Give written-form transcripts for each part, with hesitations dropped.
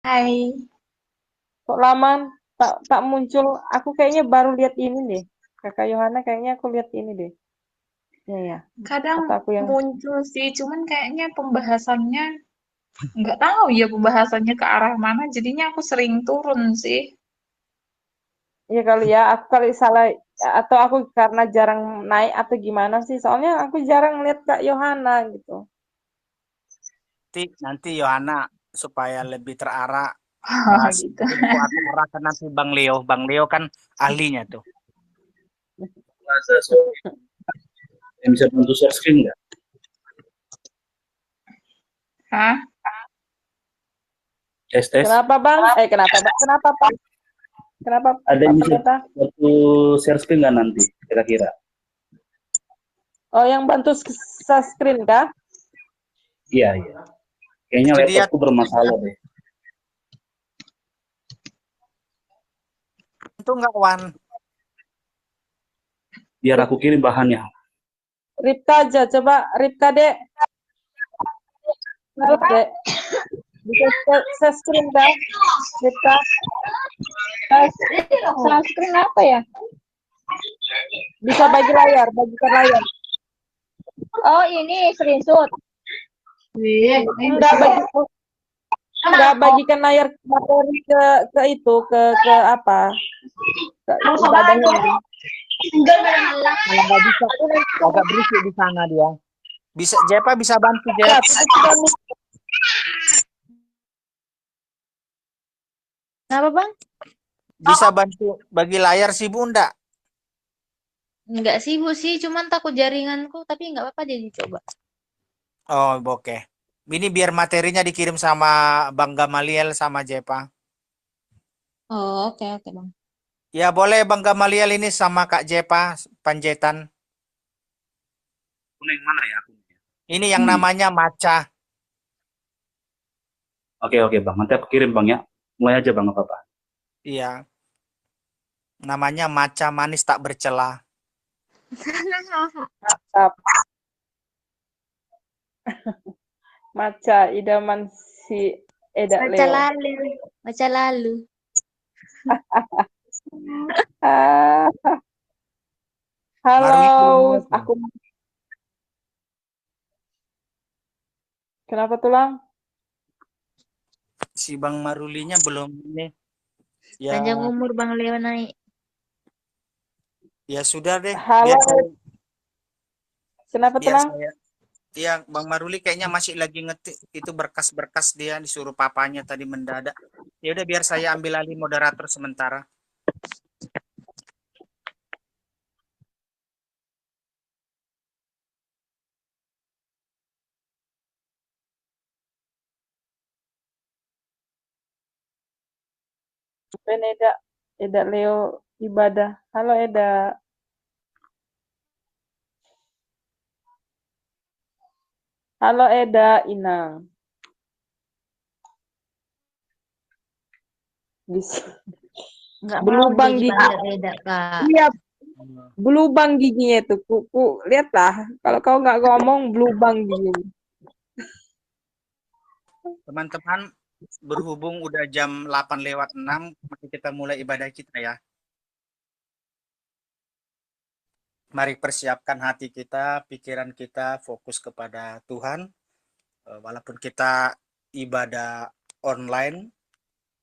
Hai, Kok lama tak tak muncul? Aku kayaknya baru lihat ini deh. Kakak Yohana kayaknya aku lihat ini deh. Ya ya. kadang Atau aku yang muncul sih, cuman kayaknya pembahasannya nggak tahu ya pembahasannya ke arah mana, jadinya aku sering turun sih. ya kali ya. Aku kali salah atau aku karena jarang naik atau gimana sih? Soalnya aku jarang lihat Kak Yohana gitu. Nanti Yohana supaya lebih terarah bahas Gitu. mungkin aku arahkan nanti Bang Leo. Bang Leo kan ahlinya tuh. Masa yang bisa bantu share screen nggak? Hah? Tes tes. Kenapa Bang? Kenapa Bang? Kenapa Pak? Kenapa Ada Pak yang bisa Pendeta? bantu share screen nggak nanti kira-kira? Oh, yang bantu screen kah? Iya iya. Kayaknya Itu dia laptopku bermasalah deh. itu nggak Wan. Biar aku kirim bahannya. Ripka aja, coba Ripka Dek. Dek, bisa screen kah? Ripka, Sunscreen apa ya? bisa bagi layar, bagikan layar. Oh, ini screenshot. Enggak bagi enggak bagikan layar materi ke itu ke apa? Ke ibadahnya ini. Kalau nggak bisa agak berisik di sana dia. Bisa Jepa bisa bantu Ya, Jep. tapi kita Kenapa, Bang? Bisa bantu bagi layar sih Bunda. Nggak sibuk sih, cuman takut jaringanku, tapi nggak apa-apa jadi coba. Oh, oke. Ini biar materinya dikirim sama Bang Gamaliel sama Jepa. Oh, oke, oke, Bang. Ya boleh Bang Gamaliel ini sama Kak Jepa Panjaitan. Kuning mana ya akunnya? Ini yang namanya Maca. Oke oke bang. Nanti aku kirim bang ya. Mulai aja bang apa apa. Iya, namanya Maca Manis Tak Bercela. mantap. Maca idaman si Eda Baca Leo. lalu, baca lalu. Ah, halo, Maruli belum muncul. aku kenapa tulang? Si Bang Marulinya belum ini. Ya, Panjang umur Bang Leo naik. ya sudah deh. Halo, kenapa Biar tulang? saya. Ya, Bang Maruli kayaknya masih lagi ngetik itu berkas-berkas dia disuruh papanya tadi mendadak. Ya udah biar saya ambil alih moderator sementara. Ben Eda, Eda Leo ibadah. Halo Eda, halo Eda Inang. Bisa. Nggak mau dia Belubang gigi. dipanggil Eda, Kak. Iya, belubang giginya itu. Kuku, lihatlah. Kalau kau nggak ngomong, belubang gigi. Teman-teman, berhubung udah jam 8:06, mari kita mulai ibadah kita ya. Mari persiapkan hati kita, pikiran kita fokus kepada Tuhan. Walaupun kita ibadah online,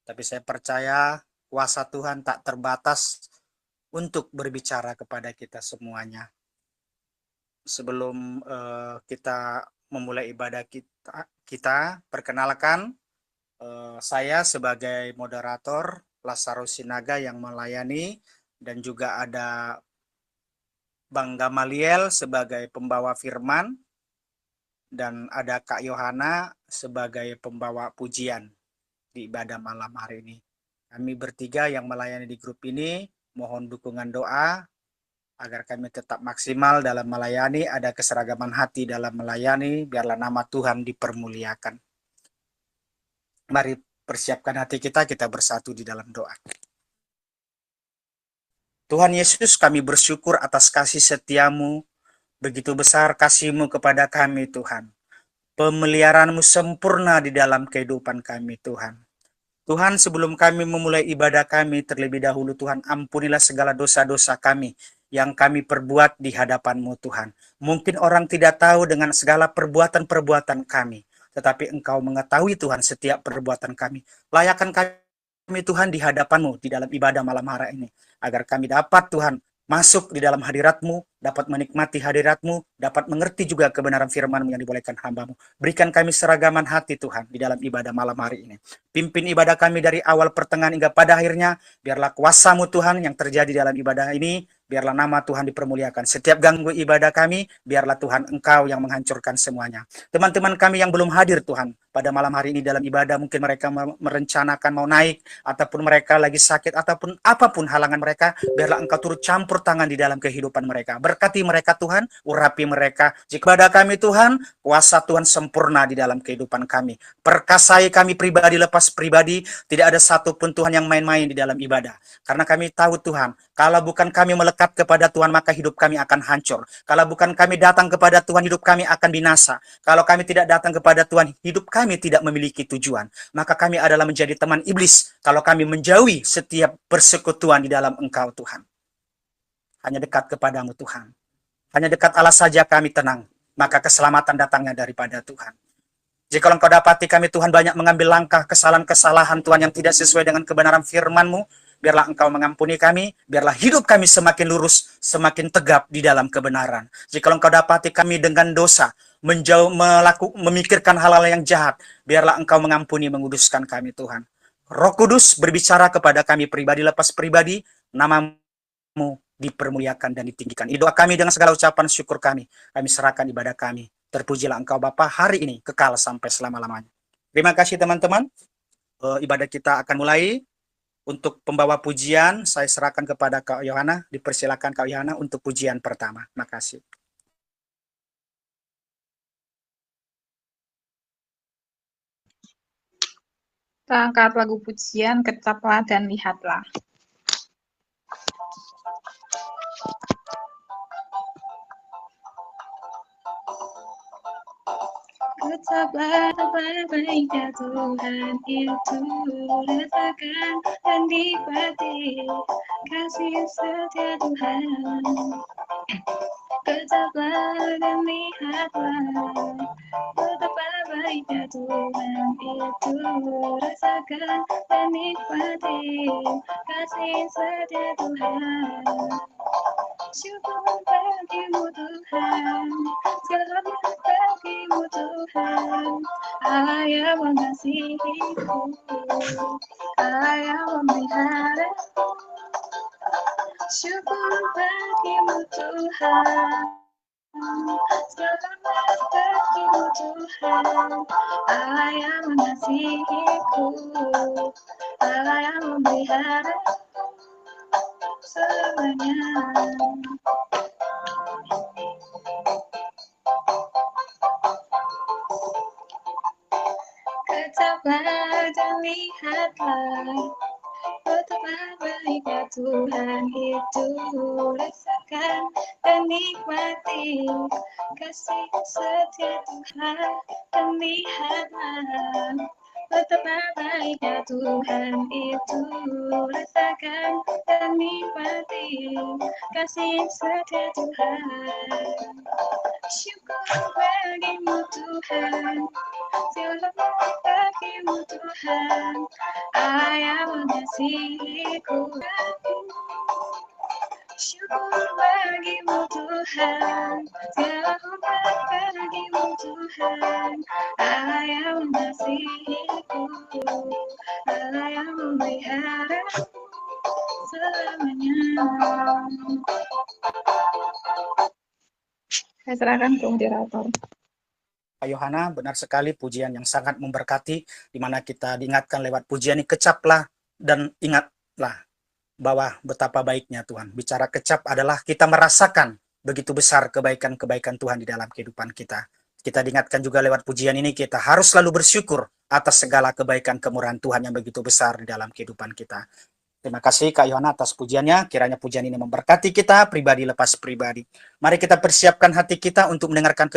tapi saya percaya kuasa Tuhan tak terbatas untuk berbicara kepada kita semuanya. Sebelum kita memulai ibadah kita perkenalkan saya sebagai moderator Lazarus Sinaga yang melayani dan juga ada Bang Gamaliel sebagai pembawa firman dan ada Kak Yohana sebagai pembawa pujian di ibadah malam hari ini. Kami bertiga yang melayani di grup ini mohon dukungan doa agar kami tetap maksimal dalam melayani, ada keseragaman hati dalam melayani, biarlah nama Tuhan dipermuliakan. Mari persiapkan hati kita, kita bersatu di dalam doa. Tuhan Yesus, kami bersyukur atas kasih setiamu, begitu besar kasih-Mu kepada kami Tuhan. Pemeliharaanmu sempurna di dalam kehidupan kami Tuhan. Tuhan, sebelum kami memulai ibadah kami, terlebih dahulu Tuhan, ampunilah segala dosa-dosa kami yang kami perbuat di hadapan-Mu Tuhan. Mungkin orang tidak tahu dengan segala perbuatan-perbuatan kami, tetapi Engkau mengetahui Tuhan setiap perbuatan kami. Layakkan kami Tuhan di hadapan-Mu di dalam ibadah malam hari ini, agar kami dapat Tuhan masuk di dalam hadirat-Mu, dapat menikmati hadirat-Mu, dapat mengerti juga kebenaran firman-Mu yang dibolehkan hamba-Mu. Berikan kami seragaman hati Tuhan di dalam ibadah malam hari ini. Pimpin ibadah kami dari awal pertengahan hingga pada akhirnya. Biarlah kuasa-Mu Tuhan yang terjadi dalam ibadah ini. Biarlah nama Tuhan dipermuliakan. Setiap ganggu ibadah kami, biarlah Tuhan Engkau yang menghancurkan semuanya. Teman-teman kami yang belum hadir Tuhan, pada malam hari ini dalam ibadah, mungkin mereka merencanakan mau naik, ataupun mereka lagi sakit, ataupun apapun halangan mereka, biarlah Engkau turut campur tangan di dalam kehidupan mereka. Berkati mereka Tuhan, urapi mereka. Jika ibadah kami Tuhan, kuasa Tuhan sempurna di dalam kehidupan kami. Perkasai kami pribadi lepas pribadi, tidak ada satupun Tuhan yang main-main di dalam ibadah. Karena kami tahu Tuhan, kalau bukan kami melekat kepada Tuhan, maka hidup kami akan hancur. Kalau bukan kami datang kepada Tuhan, hidup kami akan binasa. Kalau kami tidak datang kepada Tuhan, hidup kami tidak memiliki tujuan. Maka kami adalah menjadi teman iblis kalau kami menjauhi setiap persekutuan di dalam Engkau Tuhan. Hanya dekat kepadamu Tuhan. Hanya dekat Allah saja kami tenang. Maka keselamatan datangnya daripada Tuhan. Jika Engkau dapati kami Tuhan banyak mengambil langkah kesalahan-kesalahan Tuhan yang tidak sesuai dengan kebenaran firman-Mu, biarlah Engkau mengampuni kami, biarlah hidup kami semakin lurus, semakin tegap di dalam kebenaran. Jika Engkau dapati kami dengan dosa, memikirkan hal-hal yang jahat, biarlah Engkau mengampuni, menguduskan kami Tuhan. Roh Kudus berbicara kepada kami pribadi lepas pribadi, nama-Mu dipermuliakan dan ditinggikan. Doa kami dengan segala ucapan syukur kami serahkan ibadah kami. Terpujilah Engkau Bapa hari ini, kekal sampai selama-lamanya. Terima kasih teman-teman. Ibadah kita akan mulai. Untuk pembawa pujian, saya serahkan kepada Kak Yohana. Dipersilakan Kak Yohana untuk pujian pertama. Makasih. Kita angkat lagu pujian, Kecaplah dan Lihatlah. Kecaplah baiknya Tuhan itu, rasakan dan nikmati kasih setia Tuhan. Kecaplah dan lihatlah, betapa baiknya Tuhan itu, rasakan dan nikmati kasih setia Tuhan. Syukur bagimu Tuhan, selamat bagimu Tuhan, Allah yang mengasihiku, Allah yang memelihara. Syukur bagimu Tuhan, selamat bagimu Tuhan, Allah yang mengasihiku, Allah yang memelihara selamanya. Kecaplah dan lihatlah, betapa baiknya Tuhan itu, rasakan dan nikmati kasih setia Tuhan. Dan lihatlah, betapa baiknya Tuhan itu, rasakan dan nikmati kasih setia Tuhan. Syukur bagimu Tuhan, selamat bagimu Tuhan, Allah yang mengasihiku. Syukur bagimu Tuhan, selamat bagimu Tuhan, Allah yang mengasihiku, Allah yang memelihara selamanya. Saya serahkan ke moderator. Pak Yohana, benar sekali pujian yang sangat memberkati, di mana kita diingatkan lewat pujian ini, kecaplah dan ingatlah bahwa betapa baiknya Tuhan. Bicara kecap adalah kita merasakan begitu besar kebaikan-kebaikan Tuhan di dalam kehidupan kita. Kita diingatkan juga lewat pujian ini, kita harus selalu bersyukur atas segala kebaikan kemurahan Tuhan yang begitu besar di dalam kehidupan kita. Terima kasih Kak Yohana atas pujiannya. Kiranya pujian ini memberkati kita pribadi lepas pribadi. Mari kita persiapkan hati kita untuk mendengarkan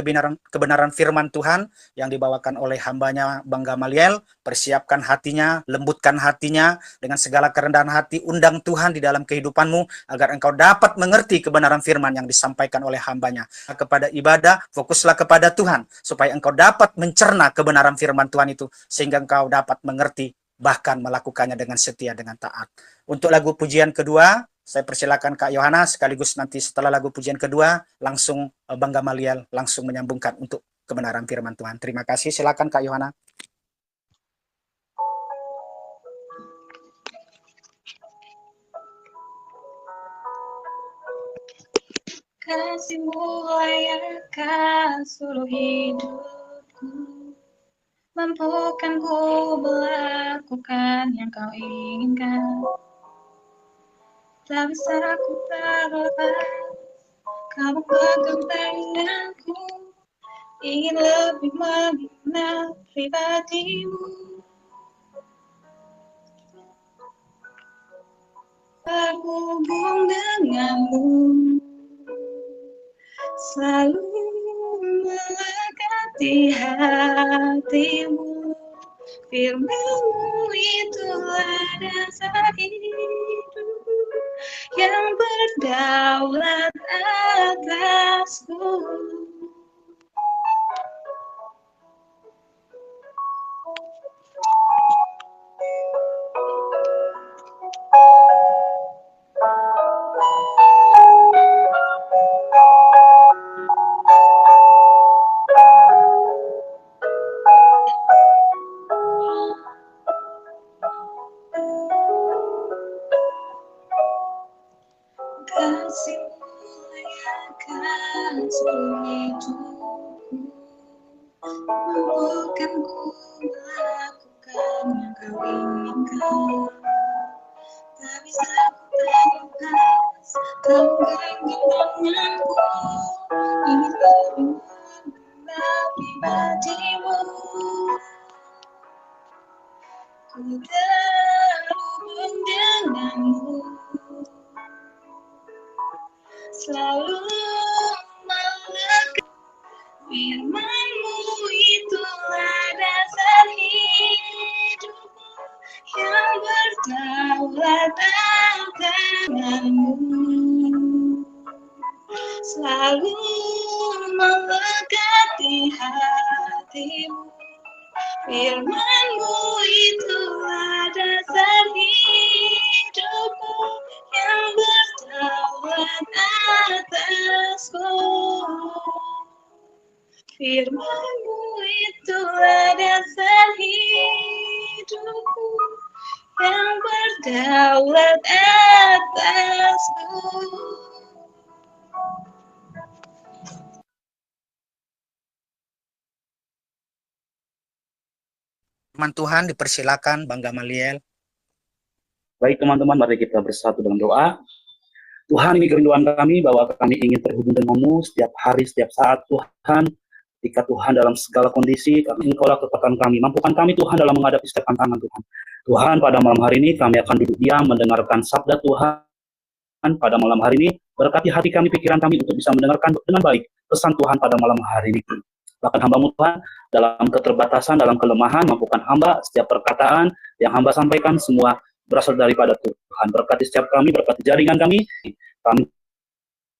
kebenaran firman Tuhan yang dibawakan oleh hambanya Bang Gamaliel. Persiapkan hatinya, lembutkan hatinya dengan segala kerendahan hati. Undang Tuhan di dalam kehidupanmu agar engkau dapat mengerti kebenaran firman yang disampaikan oleh hambanya. Kepada ibadah, fokuslah kepada Tuhan supaya engkau dapat mencerna kebenaran firman Tuhan itu sehingga engkau dapat mengerti bahkan melakukannya dengan setia, dengan taat. Untuk lagu pujian kedua, saya persilakan Kak Yohana, sekaligus nanti setelah lagu pujian kedua, langsung Bang Gamaliel langsung menyambungkan untuk kebenaran firman Tuhan. Terima kasih, silakan Kak Yohana. Kasih-Mu layakan seluruh hidupku, mampukan ku melakukan yang Kau inginkan. Tak bisa aku terlepas, Kau pegang tanganku, ingin lebih mengenal pribadi-Mu. Berhubung denganmu, selalu mendekati hatimu. Firman-Mu itulah dasar hidup yang berdaulat atasku. Kasih-Mu layakan seluruh hidupku, mampukan ku melakukan yang Kau inginkan. Tak bisa ku terlepas, Kau genggam tanganku, ingin lebih mengenal pribadi-Mu. Ku terhubung denganmu, selalu melekat. Firman-Mu itulah dasar hidupku yang berdaulat tanganmu, selalu melekat hatimu. Firman-Mu itulah dasar hidupku yang berdaulat atasku. Firman-Mu itulah dasar hidupku yang berdaulat atasku. Firman Tuhan, dipersilakan Bang Gamaliel. Baik teman-teman, mari kita bersatu dalam doa. Tuhan, ini kerinduan kami bahwa kami ingin terhubung denganmu setiap hari, setiap saat Tuhan. Ketika Tuhan dalam segala kondisi, Engkaulah kekuatan kami. Mampukan kami Tuhan dalam menghadapi setiap tantangan Tuhan. Tuhan, pada malam hari ini kami akan duduk diam mendengarkan sabda Tuhan. Pada malam hari ini, berkati hati kami, pikiran kami untuk bisa mendengarkan dengan baik pesan Tuhan pada malam hari ini. Bahkan hamba-Mu Tuhan, dalam keterbatasan, dalam kelemahan, mampukan hamba setiap perkataan yang hamba sampaikan semua berasal daripada Tuhan. Berkati setiap kami, berkati jaringan kami. Kami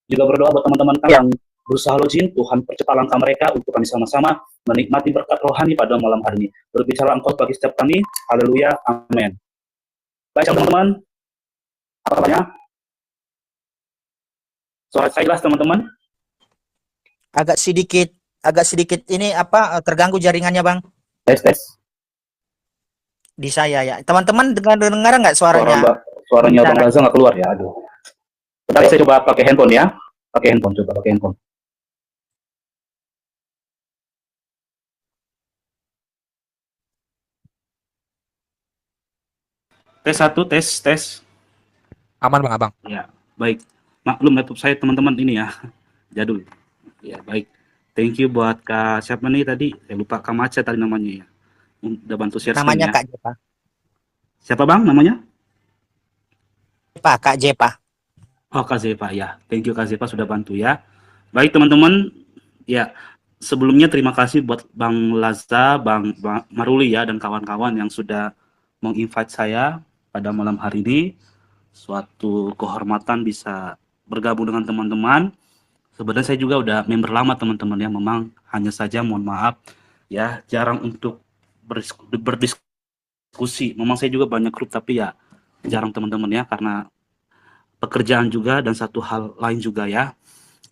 juga berdoa buat teman-teman kami yang berusaha login, Tuhan percepat langkah mereka untuk kami sama-sama menikmati berkat rohani pada malam hari ini. Berbicara Engkau bagi setiap kami. Haleluya, amin. Baik teman-teman, apa kabarnya? Suara saya jelas teman-teman? Agak sedikit ini terganggu jaringannya Bang Tes. di saya ya. Teman-teman dengar nggak suaranya? Suaranya Bang Raza nggak keluar ya. Aduh. Bentar, saya coba pakai handphone ya. Pakai handphone. Tes 1, tes. Aman Bang Abang. Ya, baik. Maklum laptop saya teman-teman ini ya. Jadul. Ya, baik. Thank you buat Kak siapa nih tadi? Saya lupa Kak Maca tadi namanya ya. Udah bantu share screen Namanya ya. Kak Jepang. Siapa Bang namanya? Pak, Kak Jepa. Oh, Kak Zepa ya. Thank you Kak Zepa sudah bantu ya. Baik teman-teman, ya sebelumnya terima kasih buat Bang Laza, Bang Maruli ya dan kawan-kawan yang sudah menginvite saya pada malam hari ini. Suatu kehormatan bisa bergabung dengan teman-teman. Sebenarnya saya juga udah member lama teman-teman ya. Memang hanya saja mohon maaf ya jarang untuk berdiskusi. Memang saya juga banyak grup tapi ya jarang teman-teman ya karena pekerjaan juga dan satu hal lain juga ya.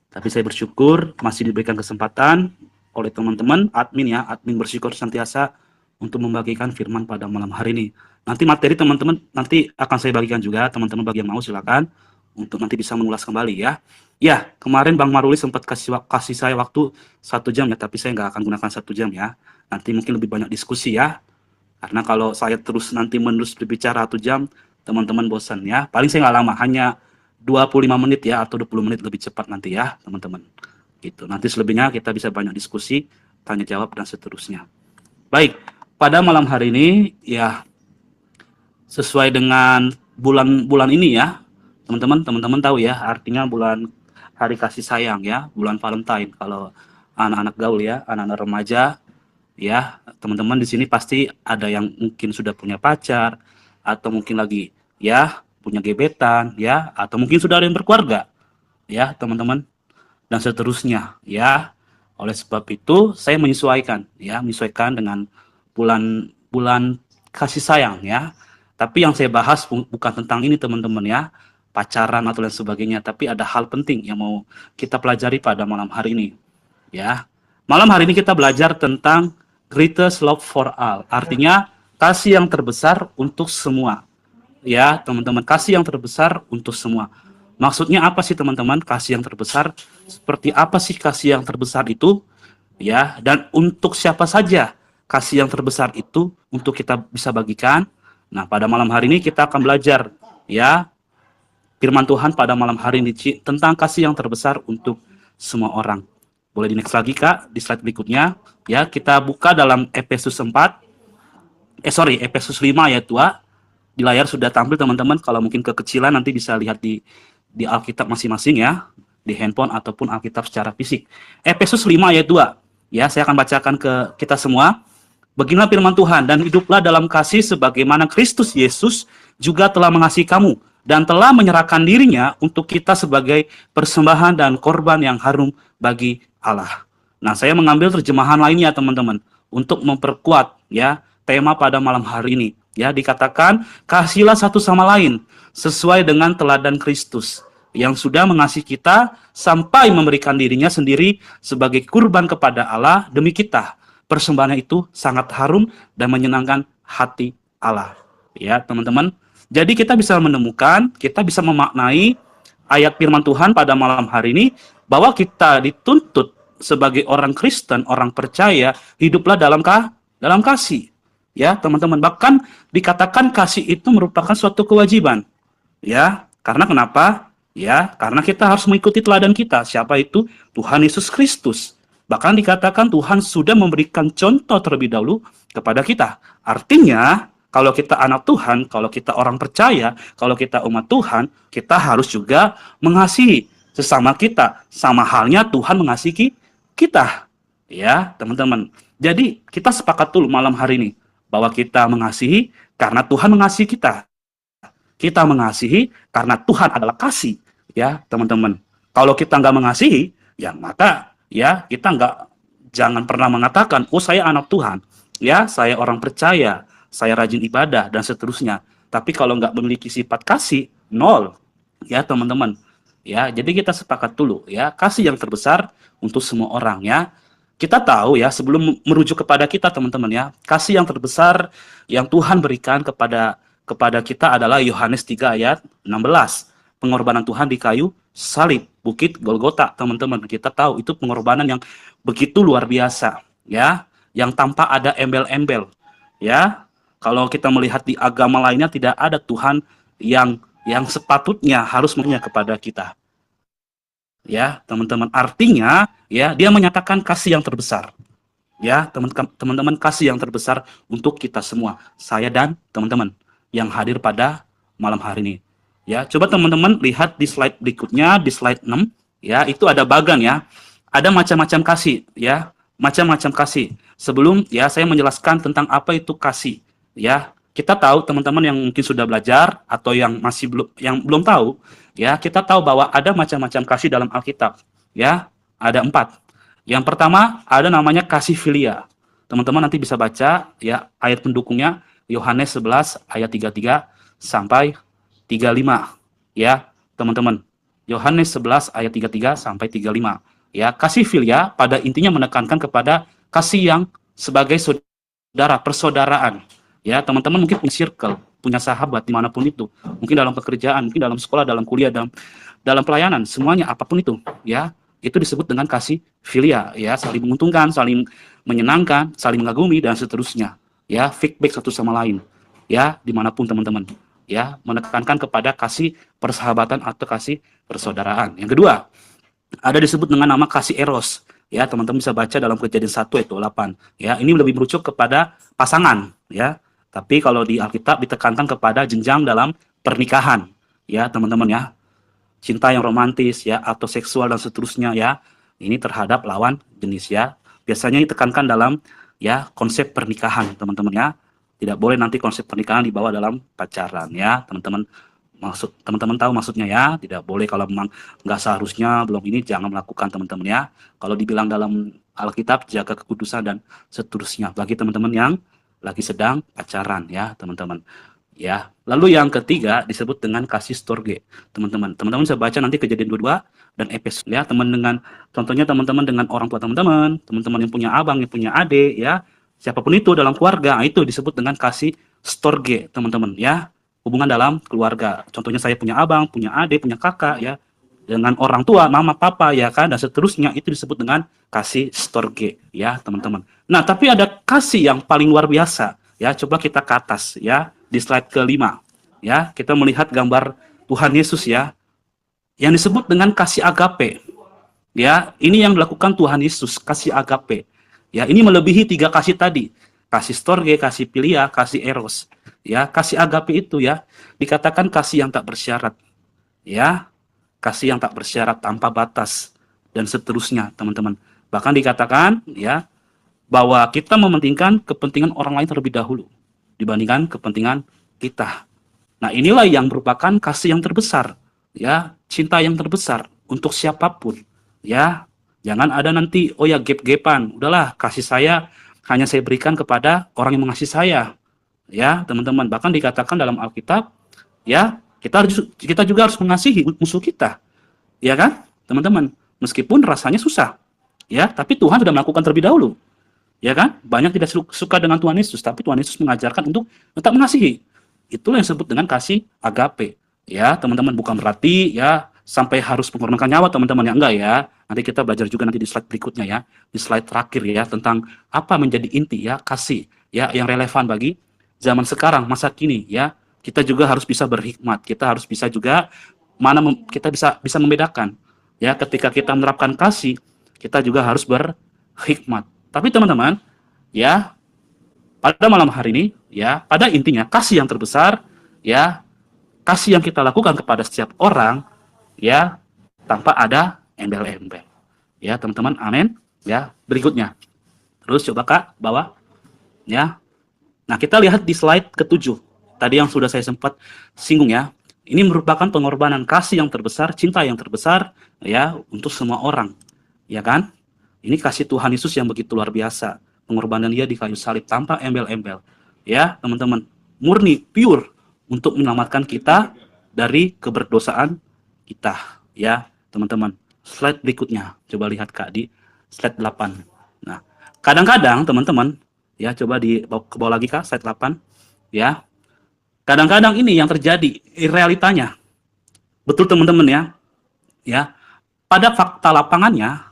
Tapi saya bersyukur masih diberikan kesempatan oleh teman-teman admin ya, admin bersyukur senantiasa untuk membagikan firman pada malam hari ini. Nanti materi teman-teman nanti akan saya bagikan juga, teman-teman bagi yang mau silakan untuk nanti bisa mengulas kembali ya. Ya, kemarin Bang Maruli sempat kasih saya waktu 1 jam ya, tapi saya nggak akan gunakan 1 jam ya. Nanti mungkin lebih banyak diskusi ya. Karena kalau saya terus nanti menerus berbicara 1 jam, teman-teman bosan ya. Paling saya nggak lama, hanya 25 menit ya atau 20 menit lebih cepat nanti ya teman-teman. Gitu. Nanti selebihnya kita bisa banyak diskusi, tanya jawab dan seterusnya. Baik, pada malam hari ini ya sesuai dengan bulan ini ya. Teman-teman tahu ya artinya bulan hari kasih sayang ya, bulan Valentine kalau anak-anak gaul ya, anak-anak remaja ya, teman-teman di sini pasti ada yang mungkin sudah punya pacar atau mungkin lagi ya punya gebetan ya atau mungkin sudah ada yang berkeluarga ya teman-teman dan seterusnya ya. Oleh sebab itu saya menyesuaikan dengan bulan kasih sayang ya. Tapi yang saya bahas bukan tentang ini teman-teman ya, pacaran atau lain sebagainya, tapi ada hal penting yang mau kita pelajari pada malam hari ini ya. Malam hari ini kita belajar tentang greatest love for all, artinya kasih yang terbesar untuk semua. Ya, teman-teman, kasih yang terbesar untuk semua. Maksudnya apa sih teman-teman? Kasih yang terbesar. Seperti apa sih kasih yang terbesar itu? Ya, dan untuk siapa saja kasih yang terbesar itu untuk kita bisa bagikan. Nah, pada malam hari ini kita akan belajar ya firman Tuhan pada malam hari ini tentang kasih yang terbesar untuk semua orang. Boleh di next lagi Kak, di slide berikutnya. Ya, kita buka dalam Efesus 5 ayat 2. Di layar sudah tampil teman-teman, kalau mungkin kekecilan nanti bisa lihat di Alkitab masing-masing ya, di handphone ataupun Alkitab secara fisik. Efesus 5 ayat 2. Ya, saya akan bacakan ke kita semua. Beginilah firman Tuhan, dan hiduplah dalam kasih sebagaimana Kristus Yesus juga telah mengasihi kamu dan telah menyerahkan dirinya untuk kita sebagai persembahan dan korban yang harum bagi Allah. Nah, saya mengambil terjemahan lainnya teman-teman untuk memperkuat ya tema pada malam hari ini. Ya, dikatakan kasihlah satu sama lain sesuai dengan teladan Kristus yang sudah mengasihi kita sampai memberikan dirinya sendiri sebagai kurban kepada Allah demi kita. Persembahan itu sangat harum dan menyenangkan hati Allah. Ya, teman-teman. Jadi kita bisa menemukan, kita bisa memaknai ayat firman Tuhan pada malam hari ini bahwa kita dituntut sebagai orang Kristen, orang percaya, hiduplah dalam kasih. Ya, teman-teman, bahkan dikatakan kasih itu merupakan suatu kewajiban. Ya, karena kenapa? Ya, karena kita harus mengikuti teladan kita. Siapa itu? Tuhan Yesus Kristus. Bahkan dikatakan Tuhan sudah memberikan contoh terlebih dahulu kepada kita. Artinya, kalau kita anak Tuhan, kalau kita orang percaya, kalau kita umat Tuhan, kita harus juga mengasihi sesama kita. Sama halnya Tuhan mengasihi kita. Ya, teman-teman. Jadi, kita sepakat dulu malam hari ini bahwa kita mengasihi karena Tuhan mengasihi kita. Kita mengasihi karena Tuhan adalah kasih. Ya, teman-teman. Kalau kita nggak mengasihi, ya maka ya kita jangan pernah mengatakan, oh saya anak Tuhan. Ya, saya orang percaya, saya rajin ibadah, dan seterusnya. Tapi kalau nggak memiliki sifat kasih, nol. Ya, teman-teman. Ya, jadi kita sepakat dulu. Ya, kasih yang terbesar untuk semua orang ya. Kita tahu ya, sebelum merujuk kepada kita teman-teman ya, kasih yang terbesar yang Tuhan berikan kepada kita adalah Yohanes 3 ayat 16. Pengorbanan Tuhan di kayu salib, bukit Golgota, teman-teman. Kita tahu itu pengorbanan yang begitu luar biasa ya, yang tanpa ada embel-embel. Ya, kalau kita melihat di agama lainnya tidak ada Tuhan yang sepatutnya harus memberinya kepada kita. Ya, teman-teman, artinya ya dia menyatakan kasih yang terbesar. Ya, teman-teman, kasih yang terbesar untuk kita semua, saya dan teman-teman yang hadir pada malam hari ini. Ya, coba teman-teman lihat di slide berikutnya, di slide 6, ya, itu ada bagan ya. Ada macam-macam kasih, ya. Macam-macam kasih. Sebelum ya saya menjelaskan tentang apa itu kasih, ya. Kita tahu teman-teman yang mungkin sudah belajar atau yang masih belum tahu, ya, kita tahu bahwa ada macam-macam kasih dalam Alkitab, ya. Ada 4. Yang pertama ada namanya kasih filia. Teman-teman nanti bisa baca ya ayat pendukungnya Yohanes 11 ayat 33 sampai 35 ya, teman-teman. Yohanes 11 ayat 33 sampai 35. Ya, kasih filia pada intinya menekankan kepada kasih yang sebagai saudara, persaudaraan. Ya, teman-teman mungkin punya circle, punya sahabat dimanapun itu. Mungkin dalam pekerjaan, mungkin dalam sekolah, dalam kuliah, dalam pelayanan, semuanya apapun itu, ya. Itu disebut dengan kasih filia, ya, saling menguntungkan, saling menyenangkan, saling mengagumi dan seterusnya. Ya, feedback satu sama lain. Ya, dimanapun teman-teman. Ya, menekankan kepada kasih persahabatan atau kasih persaudaraan. Yang kedua, ada disebut dengan nama kasih eros. Ya, teman-teman bisa baca dalam Kejadian 1 ayat 8. Ya, ini lebih merujuk kepada pasangan, ya. Tapi kalau di Alkitab ditekankan kepada jenjang dalam pernikahan. Ya, teman-teman ya. Cinta yang romantis ya atau seksual dan seterusnya ya. Ini terhadap lawan jenis ya. Biasanya ditekankan dalam ya konsep pernikahan, teman-teman ya. Tidak boleh nanti konsep pernikahan dibawa dalam pacaran ya, teman-teman. Teman-teman tahu maksudnya ya. Tidak boleh kalau memang nggak seharusnya belum ini jangan melakukan, teman-teman ya. Kalau dibilang dalam Alkitab jaga kekudusan dan seterusnya bagi teman-teman yang lagi sedang pacaran ya, teman-teman. Ya, lalu yang ketiga disebut dengan kasih storge, teman-teman. Teman-teman bisa baca nanti Kejadian 22 dan Efesus ya, contohnya teman-teman dengan orang tua teman-teman, teman-teman yang punya abang, yang punya adik ya, siapapun itu dalam keluarga, itu disebut dengan kasih storge, teman-teman ya. Hubungan dalam keluarga. Contohnya saya punya abang, punya adik, punya kakak ya, dengan orang tua, mama, papa ya kan, dan seterusnya, itu disebut dengan kasih storge ya, teman-teman. Nah, tapi ada kasih yang paling luar biasa ya, coba kita ke atas ya. Di slide ke-5 ya, kita melihat gambar Tuhan Yesus ya, yang disebut dengan kasih agape ya. Ini yang dilakukan Tuhan Yesus, kasih agape ya. Ini melebihi 3 kasih tadi, kasih storge, kasih filia, kasih eros ya. Kasih agape itu ya dikatakan kasih yang tak bersyarat ya, kasih yang tak bersyarat, tanpa batas dan seterusnya, teman-teman. Bahkan dikatakan ya bahwa kita mementingkan kepentingan orang lain terlebih dahulu dibandingkan kepentingan kita. Nah, inilah yang merupakan kasih yang terbesar, ya, cinta yang terbesar untuk siapapun, ya. Jangan ada nanti, oh ya gap-gapan, udahlah kasih saya hanya saya berikan kepada orang yang mengasihi saya, ya, teman-teman. Bahkan dikatakan dalam Alkitab, ya, kita juga harus mengasihi musuh kita, ya kan, teman-teman. Meskipun rasanya susah, ya, tapi Tuhan sudah melakukan terlebih dahulu. Ya kan? Banyak tidak suka dengan Tuhan Yesus, tapi Tuhan Yesus mengajarkan untuk tetap mengasihi. Itulah yang disebut dengan kasih agape. Ya, teman-teman, bukan berarti ya sampai harus mengorbankan nyawa, teman-teman, ya enggak ya. Nanti kita belajar juga nanti di slide berikutnya ya, di slide terakhir ya, tentang apa menjadi inti ya kasih ya yang relevan bagi zaman sekarang, masa kini ya. Kita juga harus bisa berhikmat. Kita harus bisa juga kita bisa membedakan ya, ketika kita menerapkan kasih, kita juga harus berhikmat. Tapi teman-teman, ya, pada malam hari ini, ya, pada intinya kasih yang terbesar, ya, kasih yang kita lakukan kepada setiap orang, ya, tanpa ada embel-embel. Ya, teman-teman, amin. Ya, berikutnya. Terus coba Kak, bawah. Ya. Nah, kita lihat di slide ke-7. Tadi yang sudah saya sempat singgung ya. Ini merupakan pengorbanan kasih yang terbesar, cinta yang terbesar, ya, untuk semua orang. Ya kan? Ini kasih Tuhan Yesus yang begitu luar biasa. Pengorbanan dia di kayu salib tanpa embel-embel. Ya, teman-teman. Murni, pure. Untuk menyelamatkan kita dari keberdosaan kita. Ya, teman-teman. Slide berikutnya. Coba lihat Kak di slide 8. Nah, kadang-kadang teman-teman. Ya, coba ke bawah lagi Kak, slide 8. Ya. Kadang-kadang ini yang terjadi. Realitanya. Betul teman-teman ya. Ya. Pada fakta lapangannya.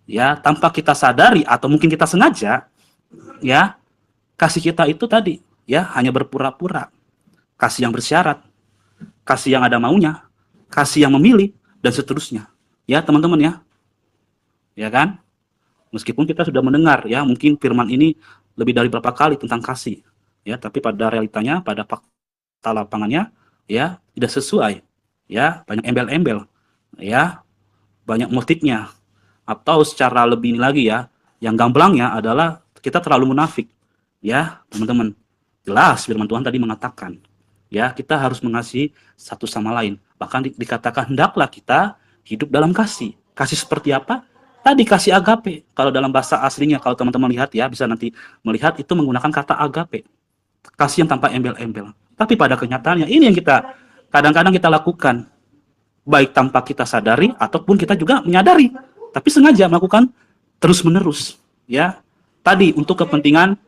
Ya, tanpa kita sadari atau mungkin kita sengaja, ya, kasih kita itu tadi, ya, hanya berpura-pura. Kasih yang bersyarat, kasih yang ada maunya, kasih yang memilih, dan seterusnya. Ya, teman-teman ya. Ya kan? Meskipun kita sudah mendengar, ya, mungkin firman ini lebih dari berapa kali tentang kasih. Ya, tapi pada realitanya, pada fakta lapangannya, ya, tidak sesuai. ya, banyak embel-embel, ya, banyak motifnya. Atau secara lebih ini lagi ya, yang gamblangnya adalah kita terlalu munafik, ya, teman-teman. Jelas firman Tuhan tadi mengatakan, ya, kita harus mengasihi satu sama lain. Bahkan dikatakan hendaklah kita hidup dalam kasih. Kasih seperti apa? Tadi kasih agape. Kalau dalam bahasa aslinya, kalau teman-teman lihat ya, bisa nanti melihat itu menggunakan kata agape. Kasih yang tanpa embel-embel. Tapi pada kenyataannya ini yang kita kadang-kadang kita lakukan, baik tanpa kita sadari ataupun kita juga menyadari, tapi sengaja melakukan terus-menerus, ya. Tadi untuk kepentingan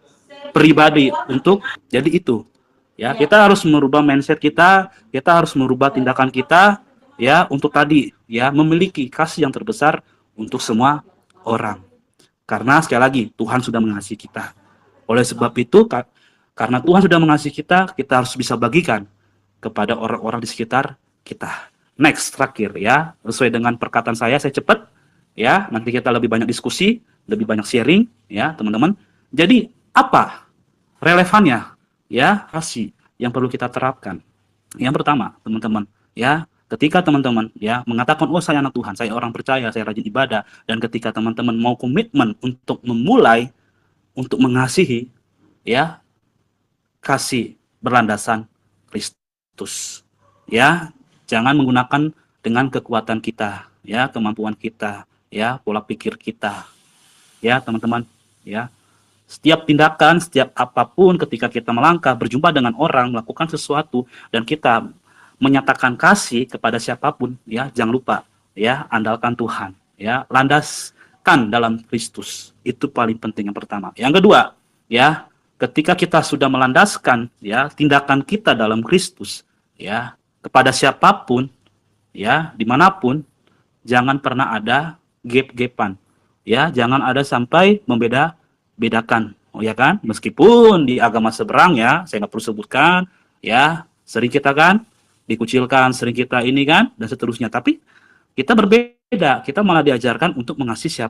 pribadi, untuk jadi itu. Ya, kita harus merubah mindset kita harus merubah tindakan kita, ya, untuk tadi, ya, memiliki kasih yang terbesar untuk semua orang. Karena sekali lagi Tuhan sudah mengasihi kita. Oleh sebab itu, karena Tuhan sudah mengasihi kita harus bisa bagikan kepada orang-orang di sekitar kita. Next, terakhir ya, sesuai dengan perkataan saya cepat ya, nanti kita lebih banyak diskusi, lebih banyak sharing ya, teman-teman. Jadi, apa relevannya ya kasih yang perlu kita terapkan? Yang pertama, teman-teman, ya, ketika teman-teman ya mengatakan, oh saya anak Tuhan, saya orang percaya, saya rajin ibadah, dan ketika teman-teman mau komitmen untuk memulai untuk mengasihi, ya, kasih berlandasan Kristus, ya, jangan menggunakan dengan kekuatan kita, ya, kemampuan kita, ya, pola pikir kita, ya, teman-teman, ya. Setiap tindakan, setiap apapun ketika kita melangkah, berjumpa dengan orang, melakukan sesuatu, dan kita menyatakan kasih kepada siapapun, ya, jangan lupa, ya, andalkan Tuhan, ya, landaskan dalam Kristus. Itu paling penting yang pertama. Yang kedua, ya, ketika kita sudah melandaskan, ya, tindakan kita dalam Kristus, ya, kepada siapapun, ya, dimanapun, jangan pernah ada gap-gapan, ya, jangan ada sampai bedakan, oh ya kan, meskipun di agama seberang ya, saya nggak perlu sebutkan, ya, sering kita kan dikucilkan, sering kita ini kan, dan seterusnya. Tapi kita berbeda, kita malah diajarkan untuk mengasihi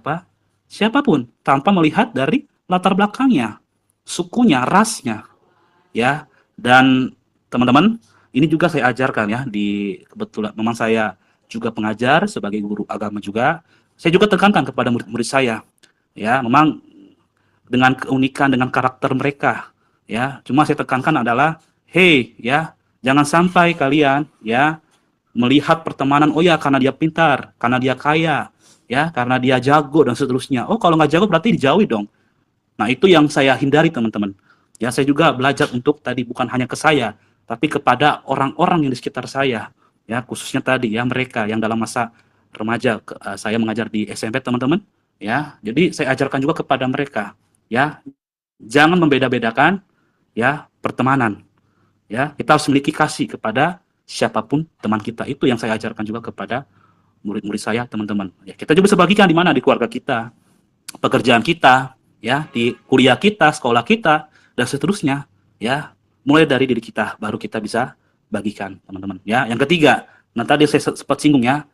siapapun, tanpa melihat dari latar belakangnya, sukunya, rasnya, ya. Dan teman-teman, ini juga saya ajarkan ya, kebetulan memang saya juga pengajar sebagai guru agama juga, saya juga tekankan kepada murid-murid saya, ya, memang dengan keunikan, dengan karakter mereka, ya. Cuma saya tekankan adalah, hey, ya, jangan sampai kalian, ya, melihat pertemanan, oh ya, karena dia pintar, karena dia kaya, ya, karena dia jago dan seterusnya. Oh, kalau nggak jago berarti dijauhi dong. Nah, itu yang saya hindari, teman-teman. Ya, saya juga belajar untuk tadi bukan hanya ke saya, tapi kepada orang-orang yang di sekitar saya, ya, khususnya tadi ya mereka yang dalam masa remaja. Saya mengajar di SMP, teman-teman, ya. Jadi saya ajarkan juga kepada mereka. Ya, jangan membeda-bedakan ya pertemanan. Ya, kita harus memiliki kasih kepada siapapun teman kita. Itu yang saya ajarkan juga kepada murid-murid saya, teman-teman. Ya, kita juga bisa bagikan di mana, di keluarga kita, pekerjaan kita, ya, di kuliah kita, sekolah kita, dan seterusnya. Ya, mulai dari diri kita, baru kita bisa bagikan, teman-teman. Ya, yang ketiga, nah tadi saya sempat singgung ya.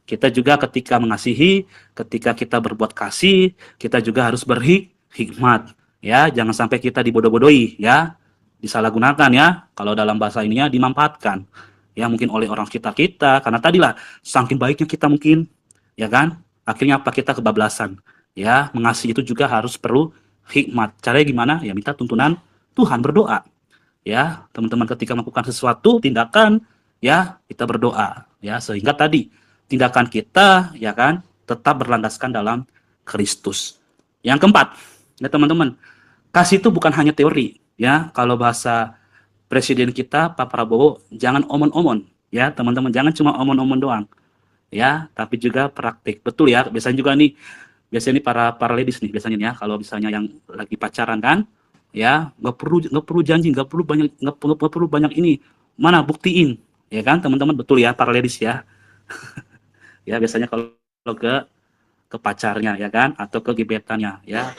Kita juga ketika mengasihi, ketika kita berbuat kasih, kita juga harus berhikmat, ya. Jangan sampai kita dibodoh-bodohi, ya, disalahgunakan, ya. Kalau dalam bahasa ininya dimanfaatkan, ya, mungkin oleh orang sekitar kita, karena tadilah saking baiknya kita mungkin, ya kan. Akhirnya apa, kita kebablasan, ya. Mengasihi itu juga harus perlu hikmat. Caranya gimana? Ya, minta tuntunan Tuhan, berdoa, ya. Teman-teman ketika melakukan sesuatu tindakan, ya, kita berdoa, ya, sehingga tadi tindakan kita, ya kan, tetap berlandaskan dalam Kristus. Yang keempat, ya teman-teman, kasih itu bukan hanya teori, ya. Kalau bahasa presiden kita Pak Prabowo, jangan omon-omon, ya teman-teman, jangan cuma omon-omon doang, ya, tapi juga praktik. Betul ya, biasanya juga nih, biasanya nih para ladies nih, biasanya ya, kalau misalnya yang lagi pacaran kan, ya, nggak perlu janji, nggak perlu banyak ini, mana buktiin, ya kan teman-teman, betul ya para ladies ya. Ya, biasanya kalau ke pacarnya, ya kan, atau ke gebetannya, ya,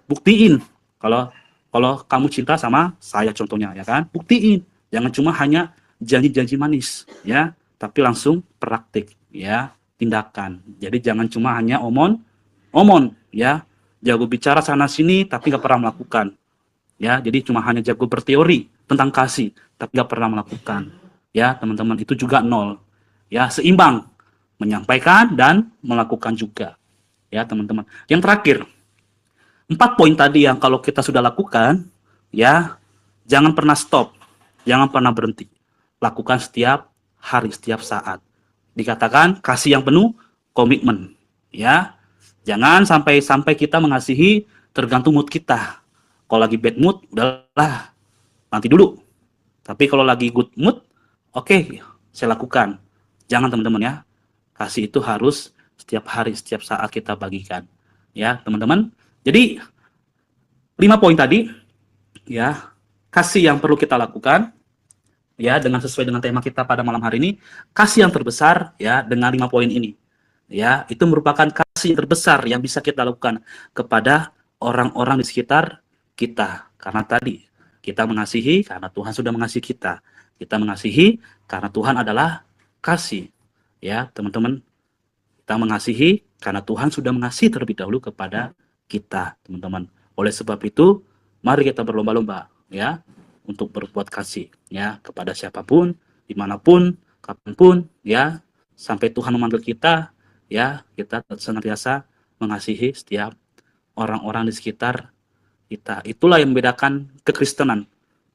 buktiin kalau kamu cinta sama saya, contohnya, ya kan, buktiin, jangan cuma hanya janji-janji manis, ya, tapi langsung praktik, ya, tindakan. Jadi jangan cuma hanya omon, ya, jago bicara sana sini tapi nggak pernah melakukan, ya. Jadi cuma hanya jago berteori tentang kasih tapi nggak pernah melakukan, Ya, teman-teman, itu juga 0. Ya, seimbang. Menyampaikan dan melakukan juga. Ya, teman-teman. Yang terakhir, 4 poin tadi yang kalau kita sudah lakukan, ya, jangan pernah stop. Jangan pernah berhenti. Lakukan setiap hari, setiap saat. Dikatakan kasih yang penuh, komitmen. Ya, jangan sampai kita mengasihi tergantung mood kita. Kalau lagi bad mood, udahlah, nanti dulu. Tapi kalau lagi good mood, oke, saya lakukan. Jangan teman-teman ya. Kasih itu harus setiap hari, setiap saat kita bagikan. Ya, teman-teman. Jadi 5 poin tadi, ya, kasih yang perlu kita lakukan, ya, dengan sesuai dengan tema kita pada malam hari ini, kasih yang terbesar, ya, dengan 5 poin ini. Ya, itu merupakan kasih yang terbesar yang bisa kita lakukan kepada orang-orang di sekitar kita. Karena tadi, kita mengasihi karena Tuhan sudah mengasihi kita. Kita mengasihi karena Tuhan adalah kasih. Ya, teman-teman, kita mengasihi karena Tuhan sudah mengasihi terlebih dahulu kepada kita, teman-teman. Oleh sebab itu, mari kita berlomba-lomba, ya, untuk berbuat kasih, ya, kepada siapapun, dimanapun, kapanpun, ya, sampai Tuhan memanggil kita, ya, kita senantiasa mengasihi setiap orang-orang di sekitar kita. Itulah yang membedakan kekristenan,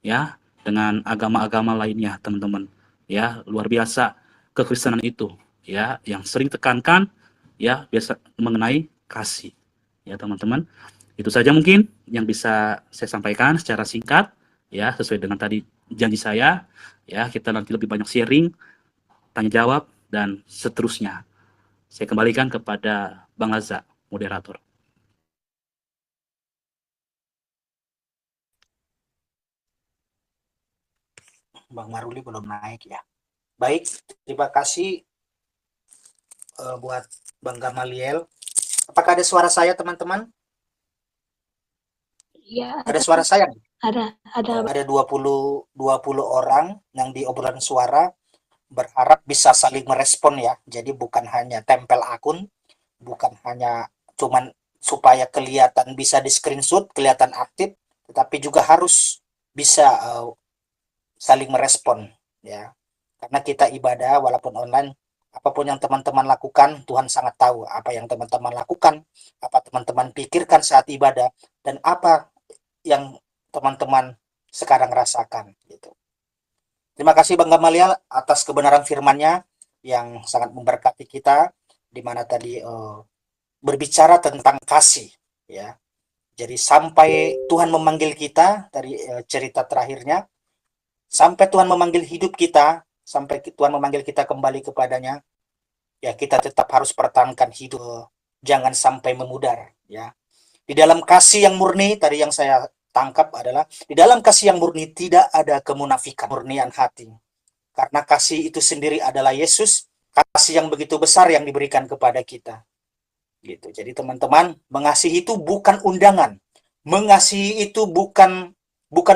ya, dengan agama-agama lainnya, teman-teman. Ya, luar biasa kekristenan itu, ya, yang sering tekankan, ya, biasa mengenai kasih, ya, teman-teman. Itu saja mungkin yang bisa saya sampaikan secara singkat, ya, sesuai dengan tadi janji saya, ya, kita nanti lebih banyak sharing, tanya jawab, dan seterusnya. Saya kembalikan kepada Bang Laza, moderator. Bang Maruli belum naik ya. Baik, terima kasih buat Bang Gamaliel. Apakah ada suara saya, teman-teman? Iya, Ada suara saya? ada. Ada 20 orang yang di obrolan suara, berharap bisa saling merespon ya. Jadi bukan hanya tempel akun, bukan hanya cuman supaya kelihatan bisa di screenshot, kelihatan aktif, tetapi juga harus bisa saling merespon ya. Karena kita ibadah walaupun online, apapun yang teman-teman lakukan, Tuhan sangat tahu apa yang teman-teman lakukan, apa teman-teman pikirkan saat ibadah, dan apa yang teman-teman sekarang rasakan gitu. Terima kasih Bang Gamaliel atas kebenaran firman-Nya yang sangat memberkati kita, di mana tadi berbicara tentang kasih ya. Jadi sampai Tuhan memanggil kita dari cerita terakhirnya, sampai Tuhan memanggil hidup kita, sampai Tuhan memanggil kita kembali kepadanya, ya kita tetap harus pertahankan hidup, jangan sampai memudar ya. Di dalam kasih yang murni, tadi yang saya tangkap adalah, di dalam kasih yang murni tidak ada kemunafikan, murnian hati. Karena kasih itu sendiri adalah Yesus, kasih yang begitu besar yang diberikan kepada kita. Gitu. Jadi teman-teman, mengasihi itu bukan undangan. Mengasihi itu bukan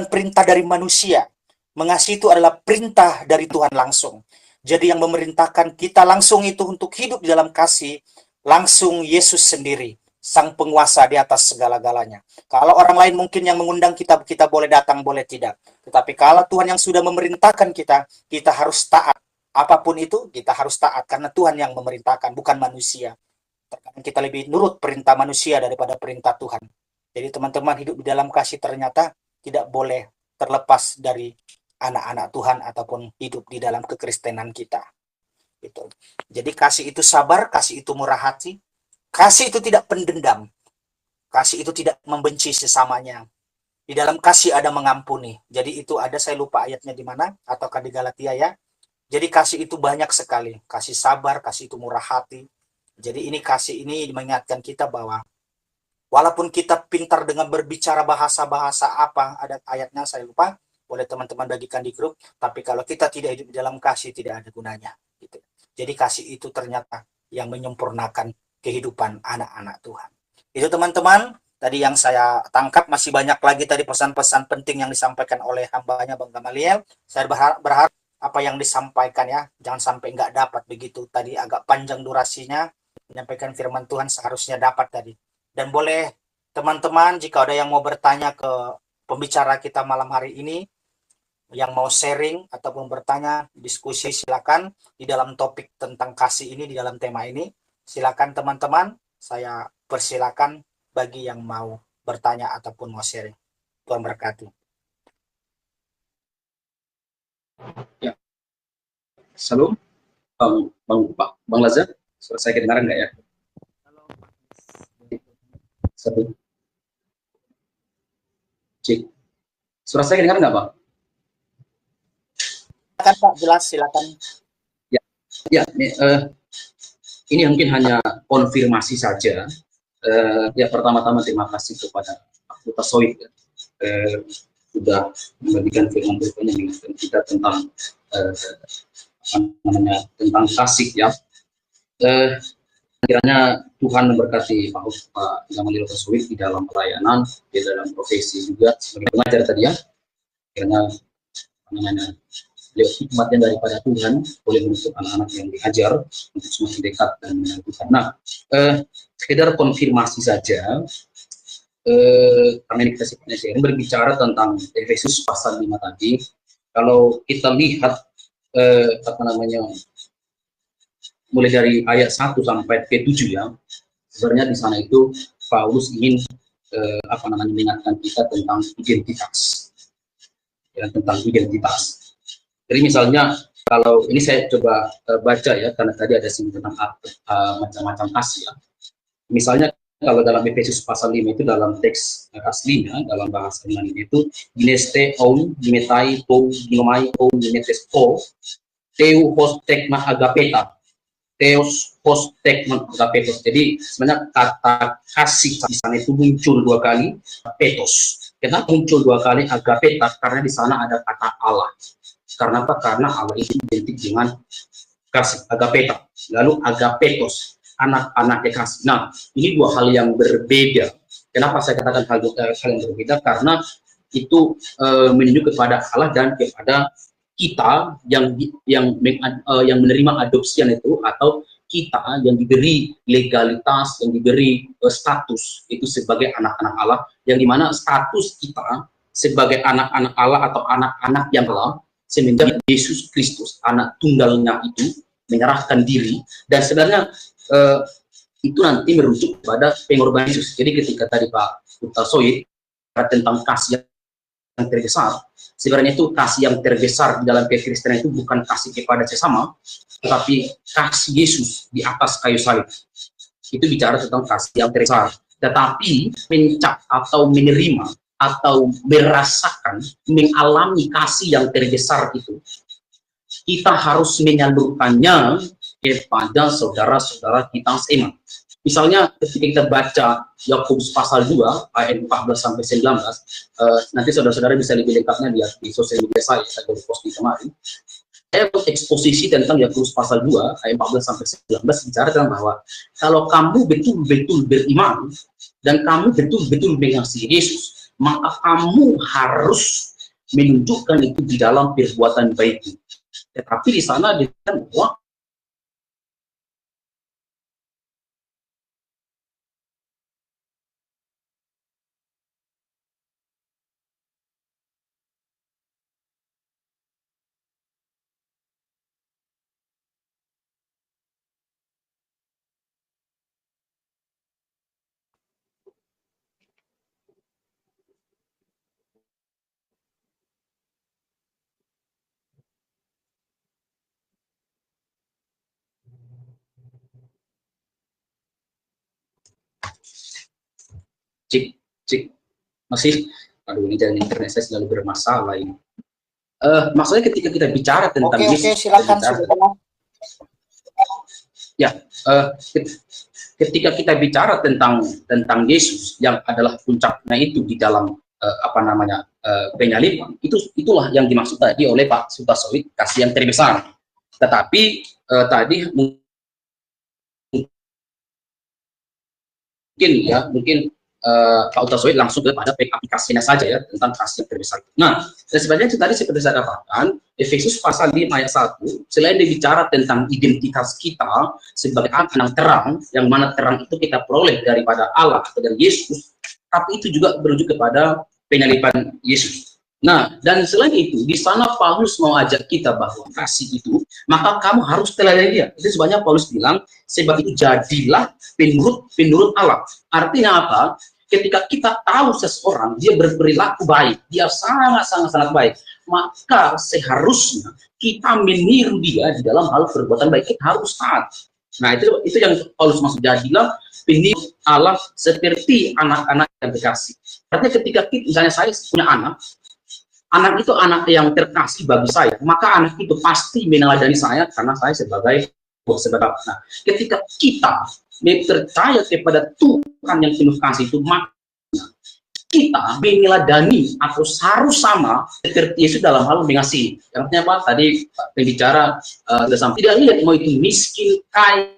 perintah dari manusia. Mengasihi itu adalah perintah dari Tuhan langsung. Jadi yang memerintahkan kita langsung itu untuk hidup di dalam kasih, langsung Yesus sendiri, sang penguasa di atas segala-galanya. Kalau orang lain mungkin yang mengundang kita, kita boleh datang, boleh tidak. Tetapi kalau Tuhan yang sudah memerintahkan kita, kita harus taat. Apapun itu, kita harus taat. Karena Tuhan yang memerintahkan, bukan manusia. Terkadang kita lebih nurut perintah manusia daripada perintah Tuhan. Jadi teman-teman, hidup di dalam kasih ternyata tidak boleh terlepas dari anak-anak Tuhan ataupun hidup di dalam kekristenan kita. Gitu. Jadi kasih itu sabar, kasih itu murah hati, kasih itu tidak pendendam, kasih itu tidak membenci sesamanya. Di dalam kasih ada mengampuni. Jadi itu ada, saya lupa ayatnya di mana, ataukah di Galatia ya. Jadi kasih itu banyak sekali. Kasih sabar, kasih itu murah hati. Jadi ini kasih ini mengingatkan kita bahwa walaupun kita pintar dengan berbicara bahasa-bahasa apa, ada ayatnya saya lupa, boleh teman-teman bagikan di grup, tapi kalau kita tidak hidup di dalam kasih, tidak ada gunanya. Gitu. Jadi kasih itu ternyata yang menyempurnakan kehidupan anak-anak Tuhan. Itu teman-teman, tadi yang saya tangkap, masih banyak lagi tadi pesan-pesan penting yang disampaikan oleh hambanya Bang Gamaliel. Saya berharap apa yang disampaikan ya, jangan sampai nggak dapat begitu. Tadi agak panjang durasinya, menyampaikan firman Tuhan seharusnya dapat tadi. Dan boleh teman-teman, jika ada yang mau bertanya ke pembicara kita malam hari ini, yang mau sharing ataupun bertanya, diskusi, silakan di dalam topik tentang kasih ini, di dalam tema ini. Silakan teman-teman, saya persilakan bagi yang mau bertanya ataupun mau sharing. Tuhan berkati. Ya, Salam, Bang Lazar, suara saya kedengaran nggak ya? Satu, cek. Suara saya kedengaran nggak, Bang? Silakan Pak, jelas, silakan. Ya, ini mungkin hanya konfirmasi saja. Ya, pertama-tama terima kasih kepada Pak Duta Soid sudah membagikan firman Tuhan yang mengingatkan kita tentang tentang kasih ya. Kiranya Tuhan memberkati Pak Gamalil Soid di dalam pelayanan, di dalam profesi juga sebagai pengajar tadi ya. Kiranya lewat hikmatnya daripada Tuhan boleh menuntut anak-anak yang diajar untuk semakin dekat dan mengenal Tuhan. Nah, sekedar konfirmasi saja, karena ini kita sifatnya sharing, berbicara tentang Efesus pasal 5 tadi. Kalau kita lihat mulai dari ayat 1 sampai ke 7 ya, sebenarnya di sana itu Paulus ingin mengingatkan kita tentang identitas ya, tentang identitas. Jadi misalnya kalau ini saya coba baca ya, karena tadi ada singgung tentang macam-macam kasih ya. Misalnya kalau dalam Efesus pasal 5 itu dalam teks aslinya, dalam bahasa Yunani itu gineste on, gimetai po, ginomai po, gimetes po, teu hos tekma agapeta, teos hos tekma agapetos. Jadi sebenarnya kata kasih di sana itu muncul 2 kali, petos. Kenapa muncul 2 kali agapeta? Karena di sana ada kata Allah. Karena apa? Karena Allah itu identik dengan kasih, agapeta. Lalu agapetos, anak-anak kasih. Nah, ini 2 hal yang berbeda. Kenapa saya katakan hal yang berbeda? Karena itu menunjuk kepada Allah dan kepada kita yang menerima adopsian itu, atau kita yang diberi legalitas, yang diberi status itu sebagai anak-anak Allah, yang dimana status kita sebagai anak-anak Allah atau anak-anak yang Allah semenjak Yesus Kristus anak tunggalnya itu menyerahkan diri, dan sebenarnya itu nanti merujuk kepada pengorbanan Yesus. Jadi ketika tadi Pak Duta Soid tentang kasih yang terbesar, sebenarnya itu kasih yang terbesar di dalam kekristenan itu bukan kasih kepada sesama, tetapi kasih Yesus di atas kayu salib. Itu bicara tentang kasih yang terbesar. Tetapi mencap atau menerima atau merasakan, mengalami kasih yang terbesar itu, kita harus menyalurkannya kepada saudara-saudara kita seiman. Misalnya ketika kita baca Yakobus pasal 2 ayat 14-19, nanti saudara-saudara bisa lebih lengkapnya lihat di sosial media saya post di kemarin. Saya eksposisi tentang Yakobus pasal 2 ayat 14-19 bicara tentang bahwa kalau kamu betul-betul beriman dan kamu betul-betul mengasihi Yesus, maka kamu harus menunjukkan itu di dalam perbuatan baik. Tetapi di sana dikatakan bahwa cik masih, aduh ini jalan internet saya selalu bermasalah ini. Maksudnya ketika kita bicara tentang Yesus, silakan. Ketika kita bicara tentang Yesus yang adalah puncaknya itu di dalam penyaliban, itulah yang dimaksud tadi oleh Pak Duta Soid, kasih yang terbesar. Tetapi tadi mungkin Pak Duta Soid langsung kepada aplikasinya saja ya, tentang kasih yang terbesar. Nah, dan sebenarnya itu tadi seperti saya katakan, Efesus pasal 5 ayat 1, selain dibicara tentang identitas kita sebagai anak terang, yang mana terang itu kita peroleh daripada Allah atau dari Yesus, tapi itu juga merujuk kepada penyaliban Yesus. Nah, dan selain itu, di sana Paulus mau ajak kita bahwa kasih itu, maka kamu harus teladani dia. Itu sebabnya Paulus bilang, sebab itu jadilah penurut Allah. Artinya apa? Ketika kita tahu seseorang, dia berperilaku baik, dia sangat baik, maka seharusnya kita meniru dia di dalam hal perbuatan baik. Kita harus taat. Nah, itu yang Paulus maksud, jadilah peniru Allah seperti anak-anak yang terkasih. Artinya ketika kita, misalnya saya punya anak itu anak yang terkasih bagi saya, maka anak itu pasti meneladani saya karena saya sebagai sebab. Nah, ketika kita percaya kepada Tuhan yang penuh kasih itu, maka kita meneladani atau harus sama seperti Yesus dalam hal mengasihi. Artinya apa? Tadi pembicara tidak lihat mau itu miskin, kaya,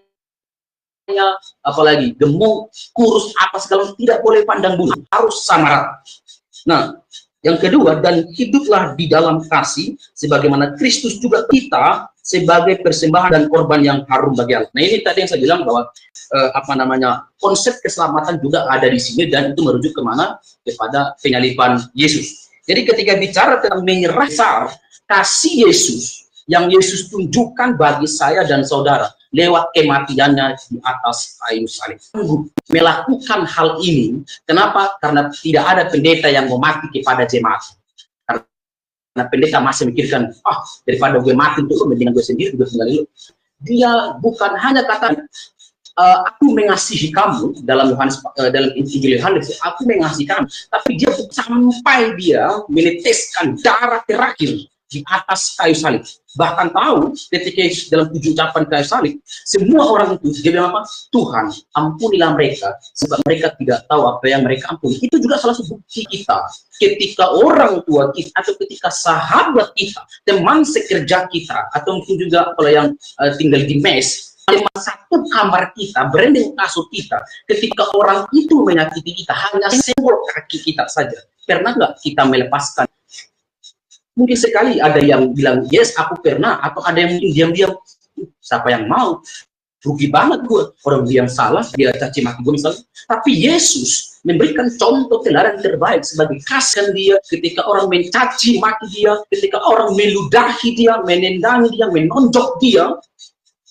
apalagi gemuk, kurus, apa segala, tidak boleh pandang bulu, harus sama rata. Nah, yang kedua, dan hiduplah di dalam kasih, sebagaimana Kristus juga kita sebagai persembahan dan korban yang harum bagi Allah. Nah, ini tadi yang saya bilang bahwa konsep keselamatan juga ada di sini, dan itu merujuk kemana? Kepada penyaliban Yesus. Jadi ketika bicara tentang menyerah kasih Yesus yang Yesus tunjukkan bagi saya dan saudara lewat kematiannya di atas kayu salib, melakukan hal ini. Kenapa? Karena tidak ada pendeta yang mau mati kepada jemaat. Karena pendeta masih mikirkan, daripada gue mati untuk mendingan gue sendiri, gue tinggal dulu. Dia bukan hanya kata aku mengasihi kamu dalam Injil Yohanes, aku mengasihi kamu, tapi dia sampai dia meneteskan darah terakhir di atas kayu salib. Bahkan tahu ketika dalam 7 ucapan kayu salib, semua orang itu dia bilang apa? Tuhan, ampunilah mereka, sebab mereka tidak tahu apa yang mereka ampuni. Itu juga salah satu bukti kita. Ketika orang tua kita, atau ketika sahabat kita, teman sekerja kita, atau mungkin juga kalau yang tinggal di mes, satu kamar kita, berendeng kasur kita, ketika orang itu menyakiti kita, hanya senggol kaki kita saja, pernah nggak kita melepaskan? Mungkin sekali ada yang bilang, yes, aku pernah, atau ada yang mungkin diam-diam, siapa yang mau? Rugi banget gue, orang yang salah, dia caci maki gue misalnya. Tapi Yesus memberikan contoh teladan terbaik sebagai kasih dia, ketika orang mencaci maki dia, ketika orang meludahi dia, menendangi dia, menonjok dia,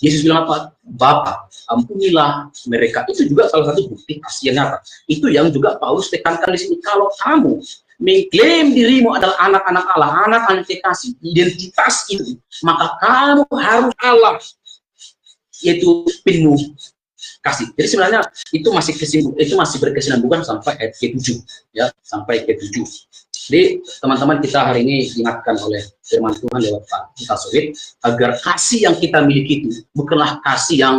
Yesus bilang apa? Bapa, ampunilah mereka. Itu juga salah satu bukti kasih yang nyata. Itu yang juga Paulus tekankan di sini. Kalau kamu mengklaim dirimu adalah anak-anak Allah, anak-anak kekasih, identitas itu, maka kamu harus Allah, yaitu penuh kasih. Jadi sebenarnya itu masih berkesinambungan sampai ayat ke-7, ya, sampai ke-7. Jadi teman-teman, kita hari ini diingatkan oleh firman Tuhan lewat Pak Kita Sohid, agar kasih yang kita miliki itu bukanlah kasih yang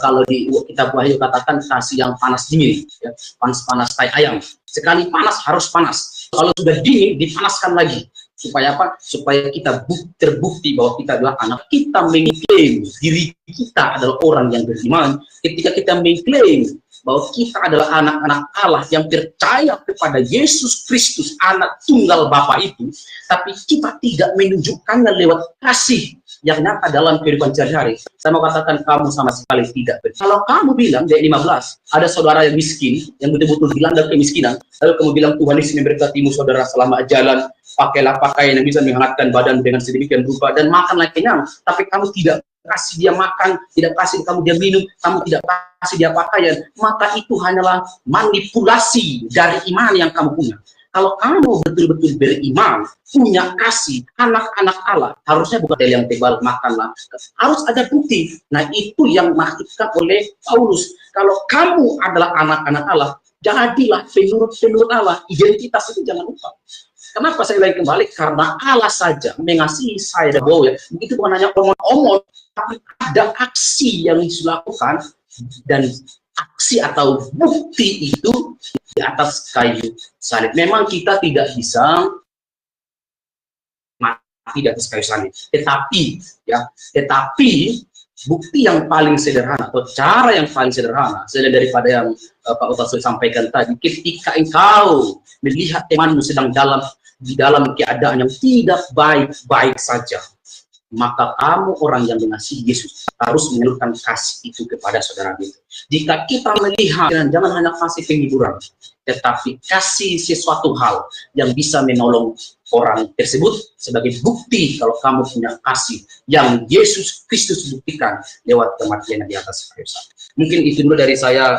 kalau di kitab Wahyu katakan kasih yang panas dingin, ya, panas-panas kayak ayam. Sekali panas harus panas. Kalau sudah dingin dipanaskan lagi. Supaya apa? Supaya kita terbukti bahwa kita adalah anak. Kita mengklaim diri kita adalah orang yang beriman. Ketika kita mengklaim bahwa kita adalah anak-anak Allah yang percaya kepada Yesus Kristus, anak tunggal Bapa itu, tapi kita tidak menunjukkannya lewat kasih yang nyata dalam kehidupan sehari-hari. Saya mau katakan, kamu sama sekali tidak benar. Kalau kamu bilang, di 15, ada saudara yang miskin, yang betul-betul dilanda kemiskinan, lalu kamu bilang, Tuhan Yesus memberkatimu saudara selama jalan, pakailah pakaian yang bisa menghangatkan badan dengan sedemikian rupa, dan makanlah kenyang, tapi kamu tidak kasih dia makan, tidak kasih kamu dia minum, kamu tidak kasih dia pakaian, maka itu hanyalah manipulasi dari iman yang kamu punya. Kalau kamu betul-betul beriman, punya kasih, anak-anak Allah, harusnya bukan dari yang tebal, makanlah. Harus ada bukti. Nah, itu yang dimaksudkan oleh Paulus. Kalau kamu adalah anak-anak Allah, jadilah penurut Allah. Identitas itu jangan lupa. Kenapa saya ulangi kembali? Karena Allah saja mengasihi saya dan ya. Itu bukan hanya omong-omong, tapi ada aksi yang dilakukan, dan aksi atau bukti itu di atas kayu salib. Memang kita tidak bisa mati di atas kayu salib, tetapi bukti yang paling sederhana atau cara yang paling sederhana, selain daripada yang Pak Utas sampaikan tadi, ketika engkau melihat temanmu sedang di dalam keadaan yang tidak baik-baik saja, maka kamu orang yang mengasihi Yesus harus menyalurkan kasih itu kepada saudara itu. Jika kita melihat, jangan hanya kasih penghiburan, tetapi kasih sesuatu hal yang bisa menolong orang tersebut sebagai bukti kalau kamu punya kasih yang Yesus Kristus buktikan lewat kematian di atas kayu salib. Mungkin itu dulu dari saya,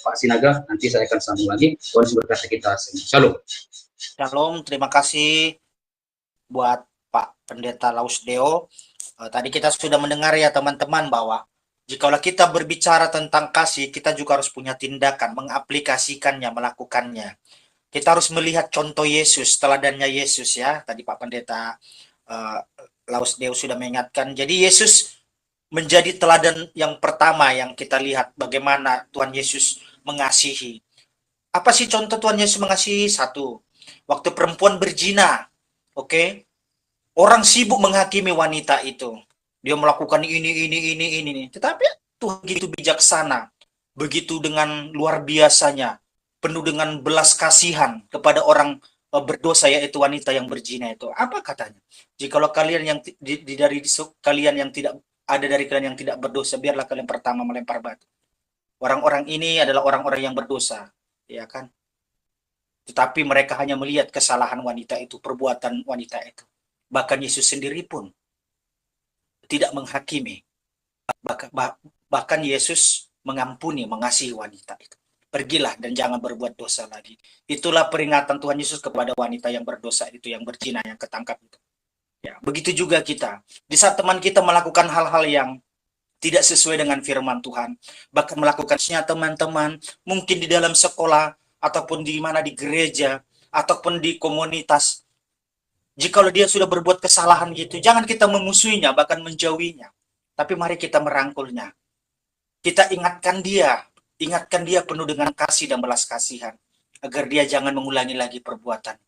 Pak Sinaga. Nanti saya akan sambung lagi. Tuhan berkata kita semua. Shalom. Shalom, terima kasih buat Pak Pendeta Lausdeo. Tadi kita sudah mendengar ya teman-teman bahwa jikalau kita berbicara tentang kasih, kita juga harus punya tindakan, mengaplikasikannya, melakukannya. Kita harus melihat contoh Yesus, teladannya Yesus ya. Tadi Pak Pendeta Lausdeo sudah mengingatkan. Jadi Yesus menjadi teladan yang pertama yang kita lihat bagaimana Tuhan Yesus mengasihi. Apa sih contoh Tuhan Yesus mengasihi? Satu, waktu perempuan berzina, oke? Orang sibuk menghakimi wanita itu. Dia melakukan ini. Tetapi Tuhan begitu bijaksana, begitu dengan luar biasanya, penuh dengan belas kasihan kepada orang berdosa, yaitu wanita yang berzina itu. Apa katanya? Jikalau kalian yang dari kalian yang tidak ada dari kalian yang tidak berdosa, biarlah kalian pertama melempar batu. Orang-orang ini adalah orang-orang yang berdosa, ya kan? Tetapi mereka hanya melihat kesalahan wanita itu, perbuatan wanita itu. Bahkan Yesus sendiri pun tidak menghakimi. Bahkan Yesus mengampuni, mengasihi wanita itu. Pergilah dan jangan berbuat dosa lagi. Itulah peringatan Tuhan Yesus kepada wanita yang berdosa itu, yang berzina, yang ketangkap itu. Ya, begitu juga kita. Di saat teman kita melakukan hal-hal yang tidak sesuai dengan firman Tuhan, bahkan melakukannya teman-teman, mungkin di dalam sekolah, ataupun di mana di gereja, ataupun di komunitas. Jikalau dia sudah berbuat kesalahan gitu, jangan kita memusuhinya, bahkan menjauhinya. Tapi mari kita merangkulnya. Kita ingatkan dia penuh dengan kasih dan belas kasihan, agar dia jangan mengulangi lagi perbuatan.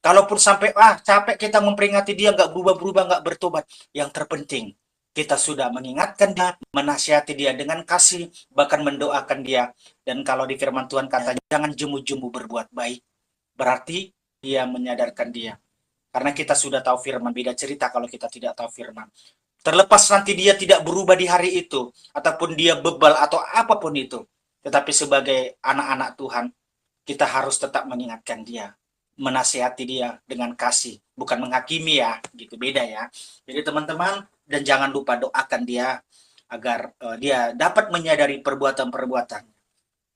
Kalaupun sampai capek kita memperingati dia, nggak berubah-berubah, nggak bertobat, yang terpenting kita sudah mengingatkan dia, menasihati dia dengan kasih, bahkan mendoakan dia. Dan kalau di firman Tuhan katanya, jangan jemu-jemu berbuat baik. Berarti dia menyadarkan dia. Karena kita sudah tahu firman, beda cerita kalau kita tidak tahu firman. Terlepas nanti dia tidak berubah di hari itu, ataupun dia bebal atau apapun itu. Tetapi sebagai anak-anak Tuhan, kita harus tetap mengingatkan dia, menasihati dia dengan kasih, bukan menghakimi ya, gitu, beda ya. Jadi teman-teman, dan jangan lupa doakan dia agar dia dapat menyadari perbuatan-perbuatan.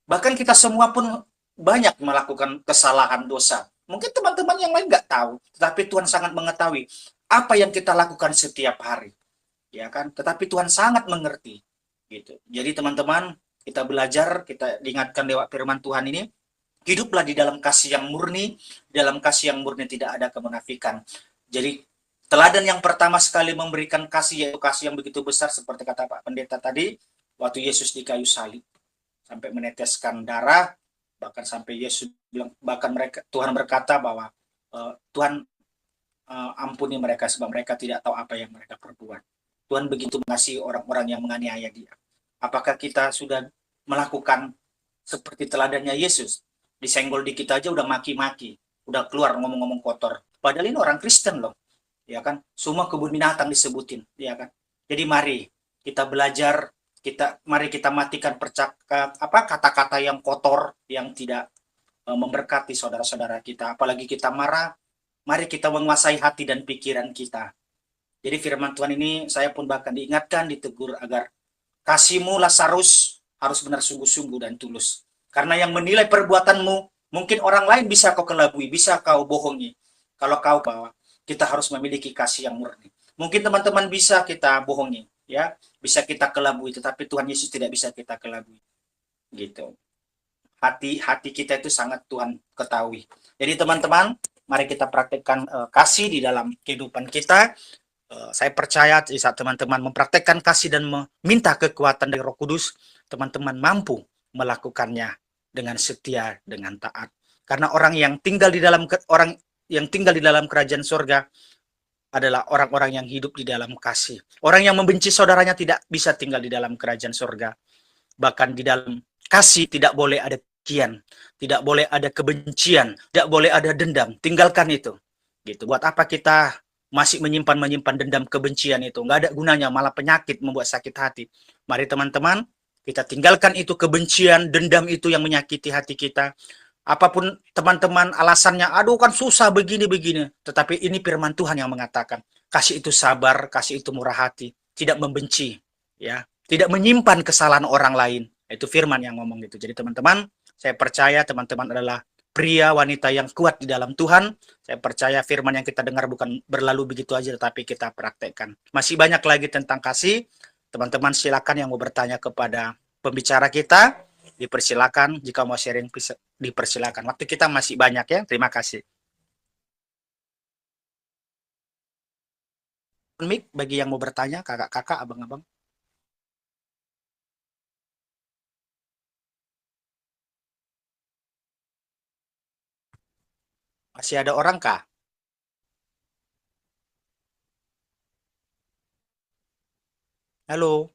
Bahkan kita semua pun banyak melakukan kesalahan dosa. Mungkin teman-teman yang lain nggak tahu, tetapi Tuhan sangat mengetahui apa yang kita lakukan setiap hari, ya kan? Tetapi Tuhan sangat mengerti, gitu. Jadi teman-teman, kita belajar, kita diingatkan lewat firman Tuhan ini, hiduplah di dalam kasih yang murni, dalam kasih yang murni tidak ada kemunafikan. Jadi teladan yang pertama sekali memberikan kasih, yaitu kasih yang begitu besar, seperti kata Pak Pendeta tadi, waktu Yesus di kayu salib, sampai meneteskan darah, bahkan sampai Yesus bilang, bahkan Tuhan berkata bahwa Tuhan ampuni mereka sebab mereka tidak tahu apa yang mereka perbuat. Tuhan begitu mengasihi orang-orang yang menganiaya dia. Apakah kita sudah melakukan seperti teladannya Yesus? Disenggol dikit aja udah maki-maki, udah keluar ngomong-ngomong kotor. Padahal ini orang Kristen loh, ya kan? Semua kebun binatang disebutin, ya kan? Jadi mari kita belajar. Mari kita matikan kata-kata yang kotor, yang tidak memberkati saudara-saudara kita. Apalagi kita marah, mari kita menguasai hati dan pikiran kita. Jadi firman Tuhan ini saya pun bahkan diingatkan, ditegur agar kasihmu Lazarus harus benar sungguh-sungguh dan tulus. Karena yang menilai perbuatanmu, mungkin orang lain bisa kau kelabui, bisa kau bohongi. Kalau kau bahwa kita harus memiliki kasih yang murni. Mungkin teman-teman bisa kita bohongi, ya, bisa kita kelabui, tetapi Tuhan Yesus tidak bisa kita kelabui, gitu. Hati kita itu sangat Tuhan ketahui. Jadi teman-teman, mari kita praktekkan kasih di dalam kehidupan kita. Saya percaya di saat teman-teman mempraktekkan kasih dan meminta kekuatan dari Roh Kudus, teman-teman mampu melakukannya dengan setia, dengan taat. Karena orang yang tinggal di dalam kerajaan surga adalah orang-orang yang hidup di dalam kasih. Orang yang membenci saudaranya tidak bisa tinggal di dalam kerajaan surga. Bahkan di dalam kasih tidak boleh ada kebencian, tidak boleh ada kebencian, tidak boleh ada dendam. Tinggalkan itu. Gitu. Buat apa kita masih menyimpan dendam kebencian itu. Nggak ada gunanya, malah penyakit, membuat sakit hati. Mari teman-teman, kita tinggalkan itu kebencian, dendam itu yang menyakiti hati kita. Apapun teman-teman alasannya, aduh kan susah begini-begini. Tetapi ini firman Tuhan yang mengatakan, kasih itu sabar, kasih itu murah hati, tidak membenci, ya, tidak menyimpan kesalahan orang lain. Itu firman yang ngomong gitu. Jadi teman-teman, saya percaya teman-teman adalah pria wanita yang kuat di dalam Tuhan. Saya percaya firman yang kita dengar bukan berlalu begitu aja, tetapi kita praktekkan. Masih banyak lagi tentang kasih. Teman-teman silakan yang mau bertanya kepada pembicara kita, dipersilakan. Jika mau sharing, dipersilakan. Waktu kita masih banyak ya. Terima kasih. Mic bagi yang mau bertanya, kakak-kakak, abang-abang. Masih ada orang kah? Halo.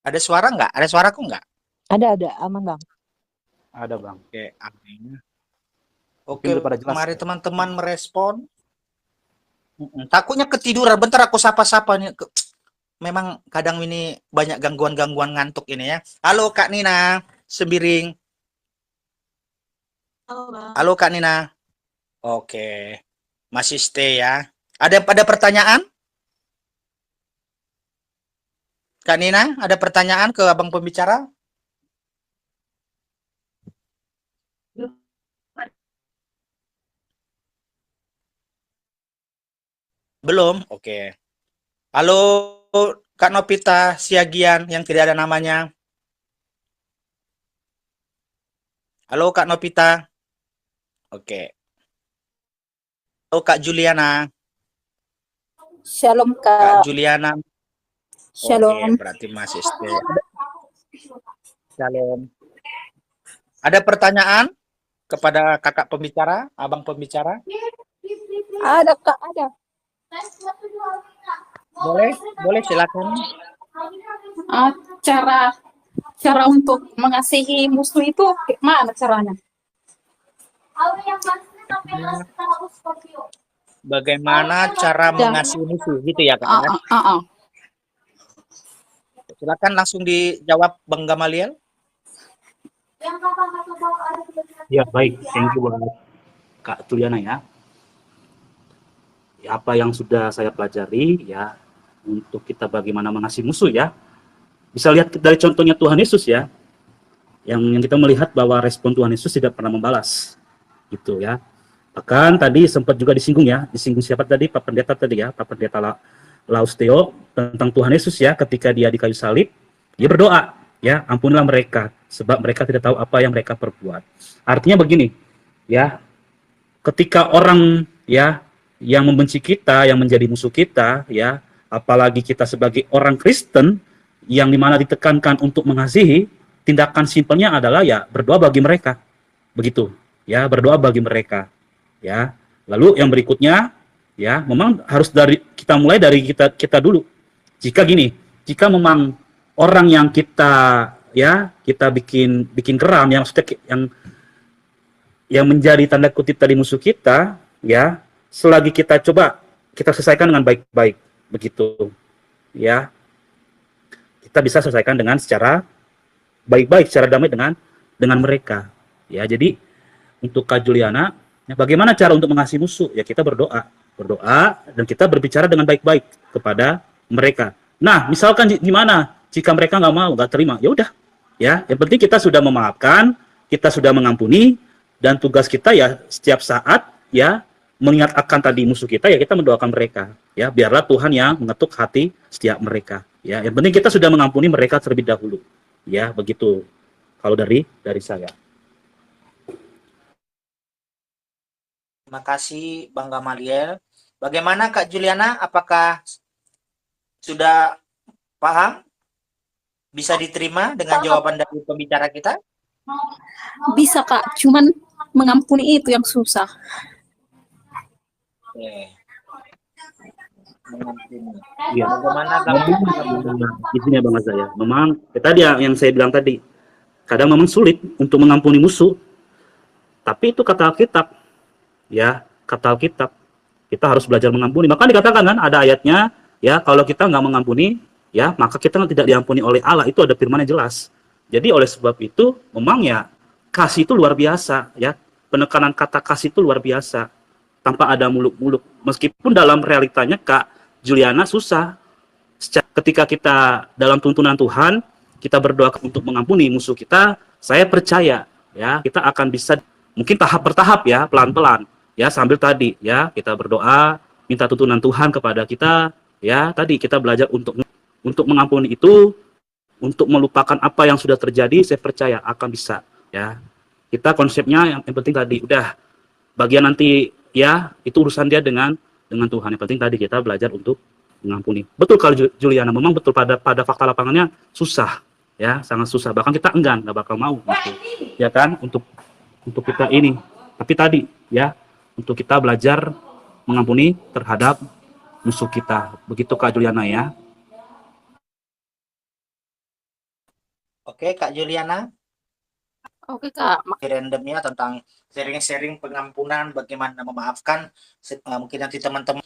Ada suara nggak? Ada suaraku nggak? Ada, aman Bang. Ada Bang. Oke, amin. Mungkin Oke, udah pada jelas mari ya. teman-teman merespon. Takutnya ketiduran. Bentar aku sapa-sapa nih. Memang kadang ini banyak gangguan-gangguan ngantuk ini ya. Halo Kak Nina, Sembiring. Halo Bang. Halo Kak Nina. Oke, masih stay ya. Ada pertanyaan? Kak Nina, ada pertanyaan ke abang pembicara? Belum? Oke. Halo Kak Novita Siagian yang tidak ada namanya. Halo Kak Novita. Oke. Halo Kak Juliana. Shalom Kak Kak. Juliana. Shalom. Oke, berarti masih stay. Shalom. Ada pertanyaan kepada kakak pembicara, abang pembicara? Ada Kak, ada. Boleh silakan. Cara untuk mengasihi musuh itu gimana caranya? Bagaimana cara mengasihi musuh gitu ya Kak? Silakan langsung dijawab Bang Gamaliel. Ya baik, thank you buat Kak Juliana ya. Ya, apa yang sudah saya pelajari ya untuk kita bagaimana mengasihi musuh ya. Bisa lihat dari contohnya Tuhan Yesus ya. Yang kita melihat bahwa respon Tuhan Yesus tidak pernah membalas. Gitu ya. Bahkan tadi sempat juga disinggung siapa tadi? Pak Pendeta tadi ya, Pak Pendeta Lausteo tentang Tuhan Yesus ya, ketika dia di kayu salib, dia berdoa ya, ampunilah mereka sebab mereka tidak tahu apa yang mereka perbuat. Artinya begini ya, ketika orang ya yang membenci kita, yang menjadi musuh kita ya, apalagi kita sebagai orang Kristen yang dimana ditekankan untuk mengasihi, tindakan simpelnya adalah ya berdoa bagi mereka, begitu ya, berdoa bagi mereka ya. Lalu yang berikutnya ya, memang harus kita mulai dari kita dulu. Jika memang orang yang kita bikin geram, yang yang menjadi tanda kutip tadi musuh kita ya, selagi kita selesaikan dengan baik-baik, begitu ya, kita bisa selesaikan dengan secara baik-baik, secara damai dengan mereka ya. Jadi untuk Kak Juliana ya, bagaimana cara untuk mengasihi musuh ya, kita berdoa dan kita berbicara dengan baik-baik kepada mereka. Nah, misalkan gimana jika mereka nggak terima, ya udah ya, yang penting kita sudah memaafkan, kita sudah mengampuni, dan tugas kita ya setiap saat ya mengingat akan tadi musuh kita ya, kita mendoakan mereka ya, biarlah Tuhan yang mengetuk hati setiap mereka ya. Yang penting kita sudah mengampuni mereka terlebih dahulu ya, begitu kalau dari saya. Terima kasih Bang Gamaliel. Bagaimana Kak Juliana, apakah sudah paham? Bisa diterima dengan jawaban dari pembicara kita? Bisa Kak, cuman mengampuni itu yang susah. Oke. Mengampuni. Iya. Bagaimana Di sini ya Bang Azza ya. Memang tadi yang saya bilang tadi, kadang memang sulit untuk mengampuni musuh. Tapi itu kata Alkitab, ya, kata Alkitab. Kita harus belajar mengampuni. Maka dikatakan kan ada ayatnya, ya, kalau kita nggak mengampuni, ya, maka kita tidak diampuni oleh Allah. Itu ada firman yang jelas. Jadi oleh sebab itu, memang ya, kasih itu luar biasa, ya. Penekanan kata kasih itu luar biasa. Tanpa ada muluk-muluk. Meskipun dalam realitanya Kak Juliana susah. Ketika kita dalam tuntunan Tuhan, kita berdoa untuk mengampuni musuh kita, saya percaya, ya, kita akan bisa mungkin tahap per tahap, ya, pelan-pelan. Ya, sambil tadi, ya, kita berdoa, minta tuntunan Tuhan kepada kita, ya, tadi kita belajar untuk mengampuni itu, untuk melupakan apa yang sudah terjadi, saya percaya akan bisa, ya. Kita konsepnya yang penting tadi, udah, bagian nanti, ya, itu urusan dia dengan Tuhan. Yang penting tadi kita belajar untuk mengampuni. Betul kalau Juliana, memang betul pada fakta lapangannya susah, ya, sangat susah. Bahkan kita enggan, nggak bakal mau, gitu, ya kan, untuk kita ini. Tapi tadi, ya, untuk kita belajar mengampuni terhadap musuh kita. Begitu Kak Juliana, ya. Oke, Kak Juliana. Oke, Kak. Randomnya tentang sharing-sharing pengampunan, bagaimana memaafkan. Mungkin nanti teman-teman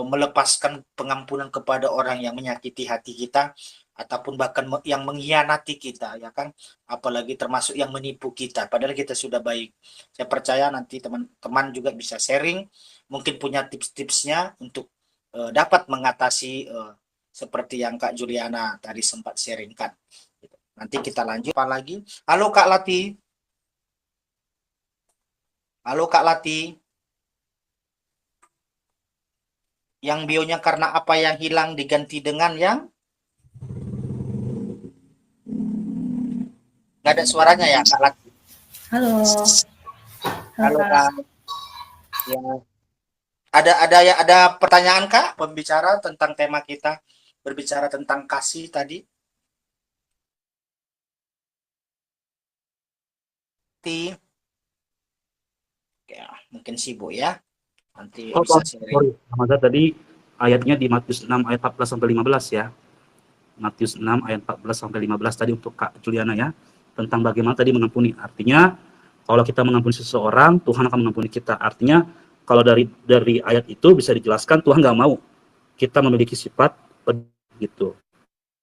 melepaskan pengampunan kepada orang yang menyakiti hati kita, ataupun bahkan yang mengkhianati kita, ya kan, apalagi termasuk yang menipu kita padahal kita sudah baik. Saya percaya nanti teman-teman juga bisa sharing, mungkin punya tips-tipsnya untuk dapat mengatasi seperti yang Kak Juliana tadi sempat sharingkan. Nanti kita lanjut apa lagi. Halo Kak Lati. Halo Kak Lati. Yang bionya karena apa yang hilang diganti dengan yang nggak ada suaranya ya Kak Lati. Halo. Halo Kak. Ya. Ada pertanyaan Kak, pembicara tentang tema kita, berbicara tentang kasih tadi. Ya, mungkin sibuk ya. Nanti bisa sharing. Tadi ayatnya di Matius 6 ayat 14 sampai 15, ya. Matius 6 ayat 14 sampai 15 tadi untuk Kak Juliana, ya. Tentang bagaimana tadi mengampuni. Artinya kalau kita mengampuni seseorang, Tuhan akan mengampuni kita. Artinya kalau dari ayat itu bisa dijelaskan Tuhan nggak mau kita memiliki sifat gitu.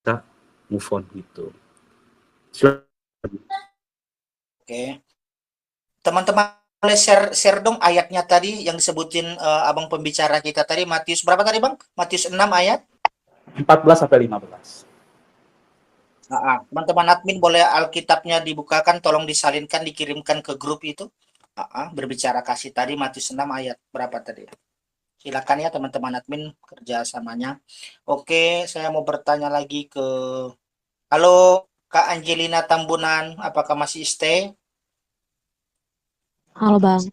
Kita move on gitu. Oke. Teman-teman boleh share dong ayatnya tadi yang disebutin abang pembicara kita tadi, Matius berapa tadi Bang? Matius 6 ayat 14 sampai 15. Teman-teman admin boleh Alkitabnya dibukakan, tolong disalinkan, dikirimkan ke grup itu. Berbicara kasih tadi Matius 6 ayat berapa tadi? Silakan ya teman-teman admin kerjasamanya. Oke, saya mau bertanya lagi ke halo Kak Angelina Tambunan, apakah masih stay? Halo Bang.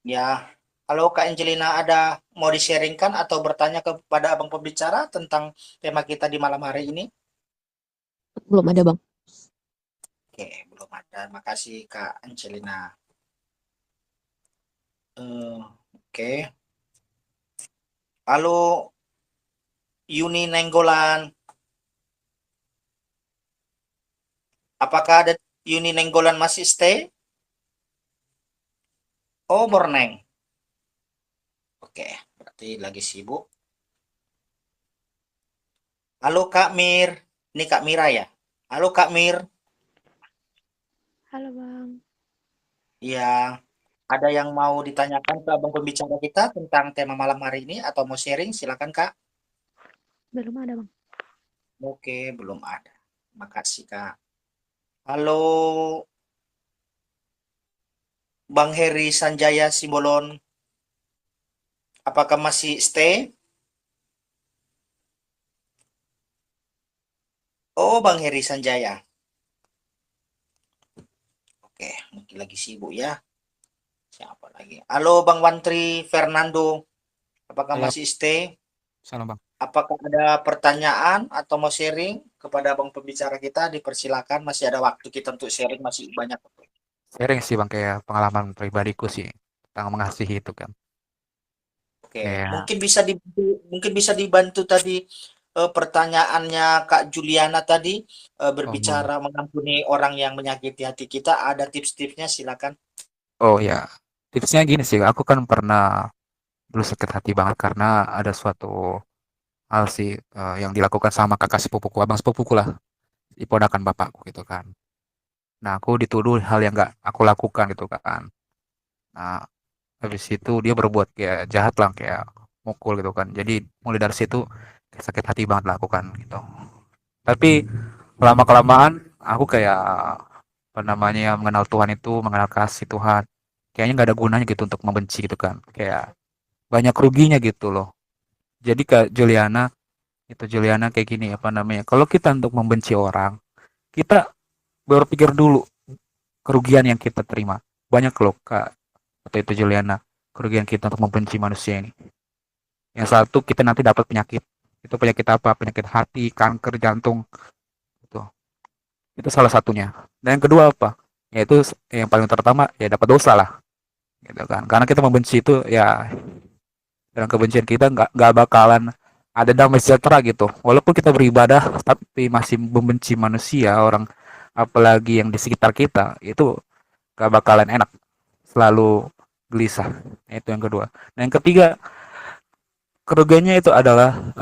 Ya, halo Kak Angelina, ada mau di-sharingkan atau bertanya kepada abang pembicara tentang tema kita di malam hari ini? Belum ada Bang. Oke, belum ada. Makasih Kak Angelina. Oke. Halo Yuni Nenggolan. Apakah ada Yuni Nenggolan masih stay? Oh, Borneng. Oke, berarti lagi sibuk. Halo Kak Mir. Ini Kak Mira ya? Halo Kak Mir. Halo Bang. Iya. Ada yang mau ditanyakan ke abang pembicara kita tentang tema malam hari ini atau mau sharing? Silakan Kak. Belum ada Bang. Oke, belum ada. Makasih Kak. Halo Bang Heri Sanjaya Simbolon. Apakah masih stay? Oh, Bang Heri Sanjaya. Oke, mungkin lagi sibuk ya. Siapa lagi? Halo Bang Wantri Fernando. Apakah Halo. masih stay? Salam Bang. Apakah ada pertanyaan atau mau sharing kepada Bang pembicara kita? Dipersilakan, masih ada waktu kita untuk sharing, masih banyak. Sharing sih Bang, kayak pengalaman pribadiku sih tentang mengasihi itu kan. Oke, Kayak mungkin bisa dibantu tadi pertanyaannya Kak Juliana tadi berbicara mengampuni orang yang menyakiti hati kita. Ada tips-tipsnya, silakan. Oh ya, tipsnya gini sih, aku kan pernah dulu sakit hati banget karena ada suatu hal sih yang dilakukan sama kakak sepupuku, abang sepupuku lah, ponakan bapakku gitu kan. Nah, aku dituduh hal yang gak aku lakukan gitu kan. Nah, habis itu dia berbuat kayak jahat lah, kayak mukul gitu kan. Jadi mulai dari situ kayak sakit hati banget lah aku kan gitu. Tapi lama kelamaan aku kayak apa namanya mengenal Tuhan itu, mengenal kasih Tuhan. Kayaknya nggak ada gunanya gitu untuk membenci gitu kan. Kayak banyak ruginya gitu loh. Jadi Kak Juliana, itu Juliana kayak gini apa namanya? Kalau kita untuk membenci orang, kita berpikir dulu kerugian yang kita terima. Banyak loh Kak, atau itu Juliana, kerugian kita untuk membenci manusia ini. Yang satu kita nanti dapat penyakit. Itu penyakit apa? Penyakit hati, kanker, jantung. Itu. Itu salah satunya. Dan yang kedua apa? Yaitu yang paling terutama ya dapat dosa lah. Gitu kan. Karena kita membenci itu ya dalam kebencian kita nggak bakalan ada damai sejahtera gitu. Walaupun kita beribadah tapi masih membenci manusia, orang apalagi yang di sekitar kita, itu gak bakalan enak. Selalu gelisah. Itu yang kedua. Dan yang ketiga, kerugiannya itu adalah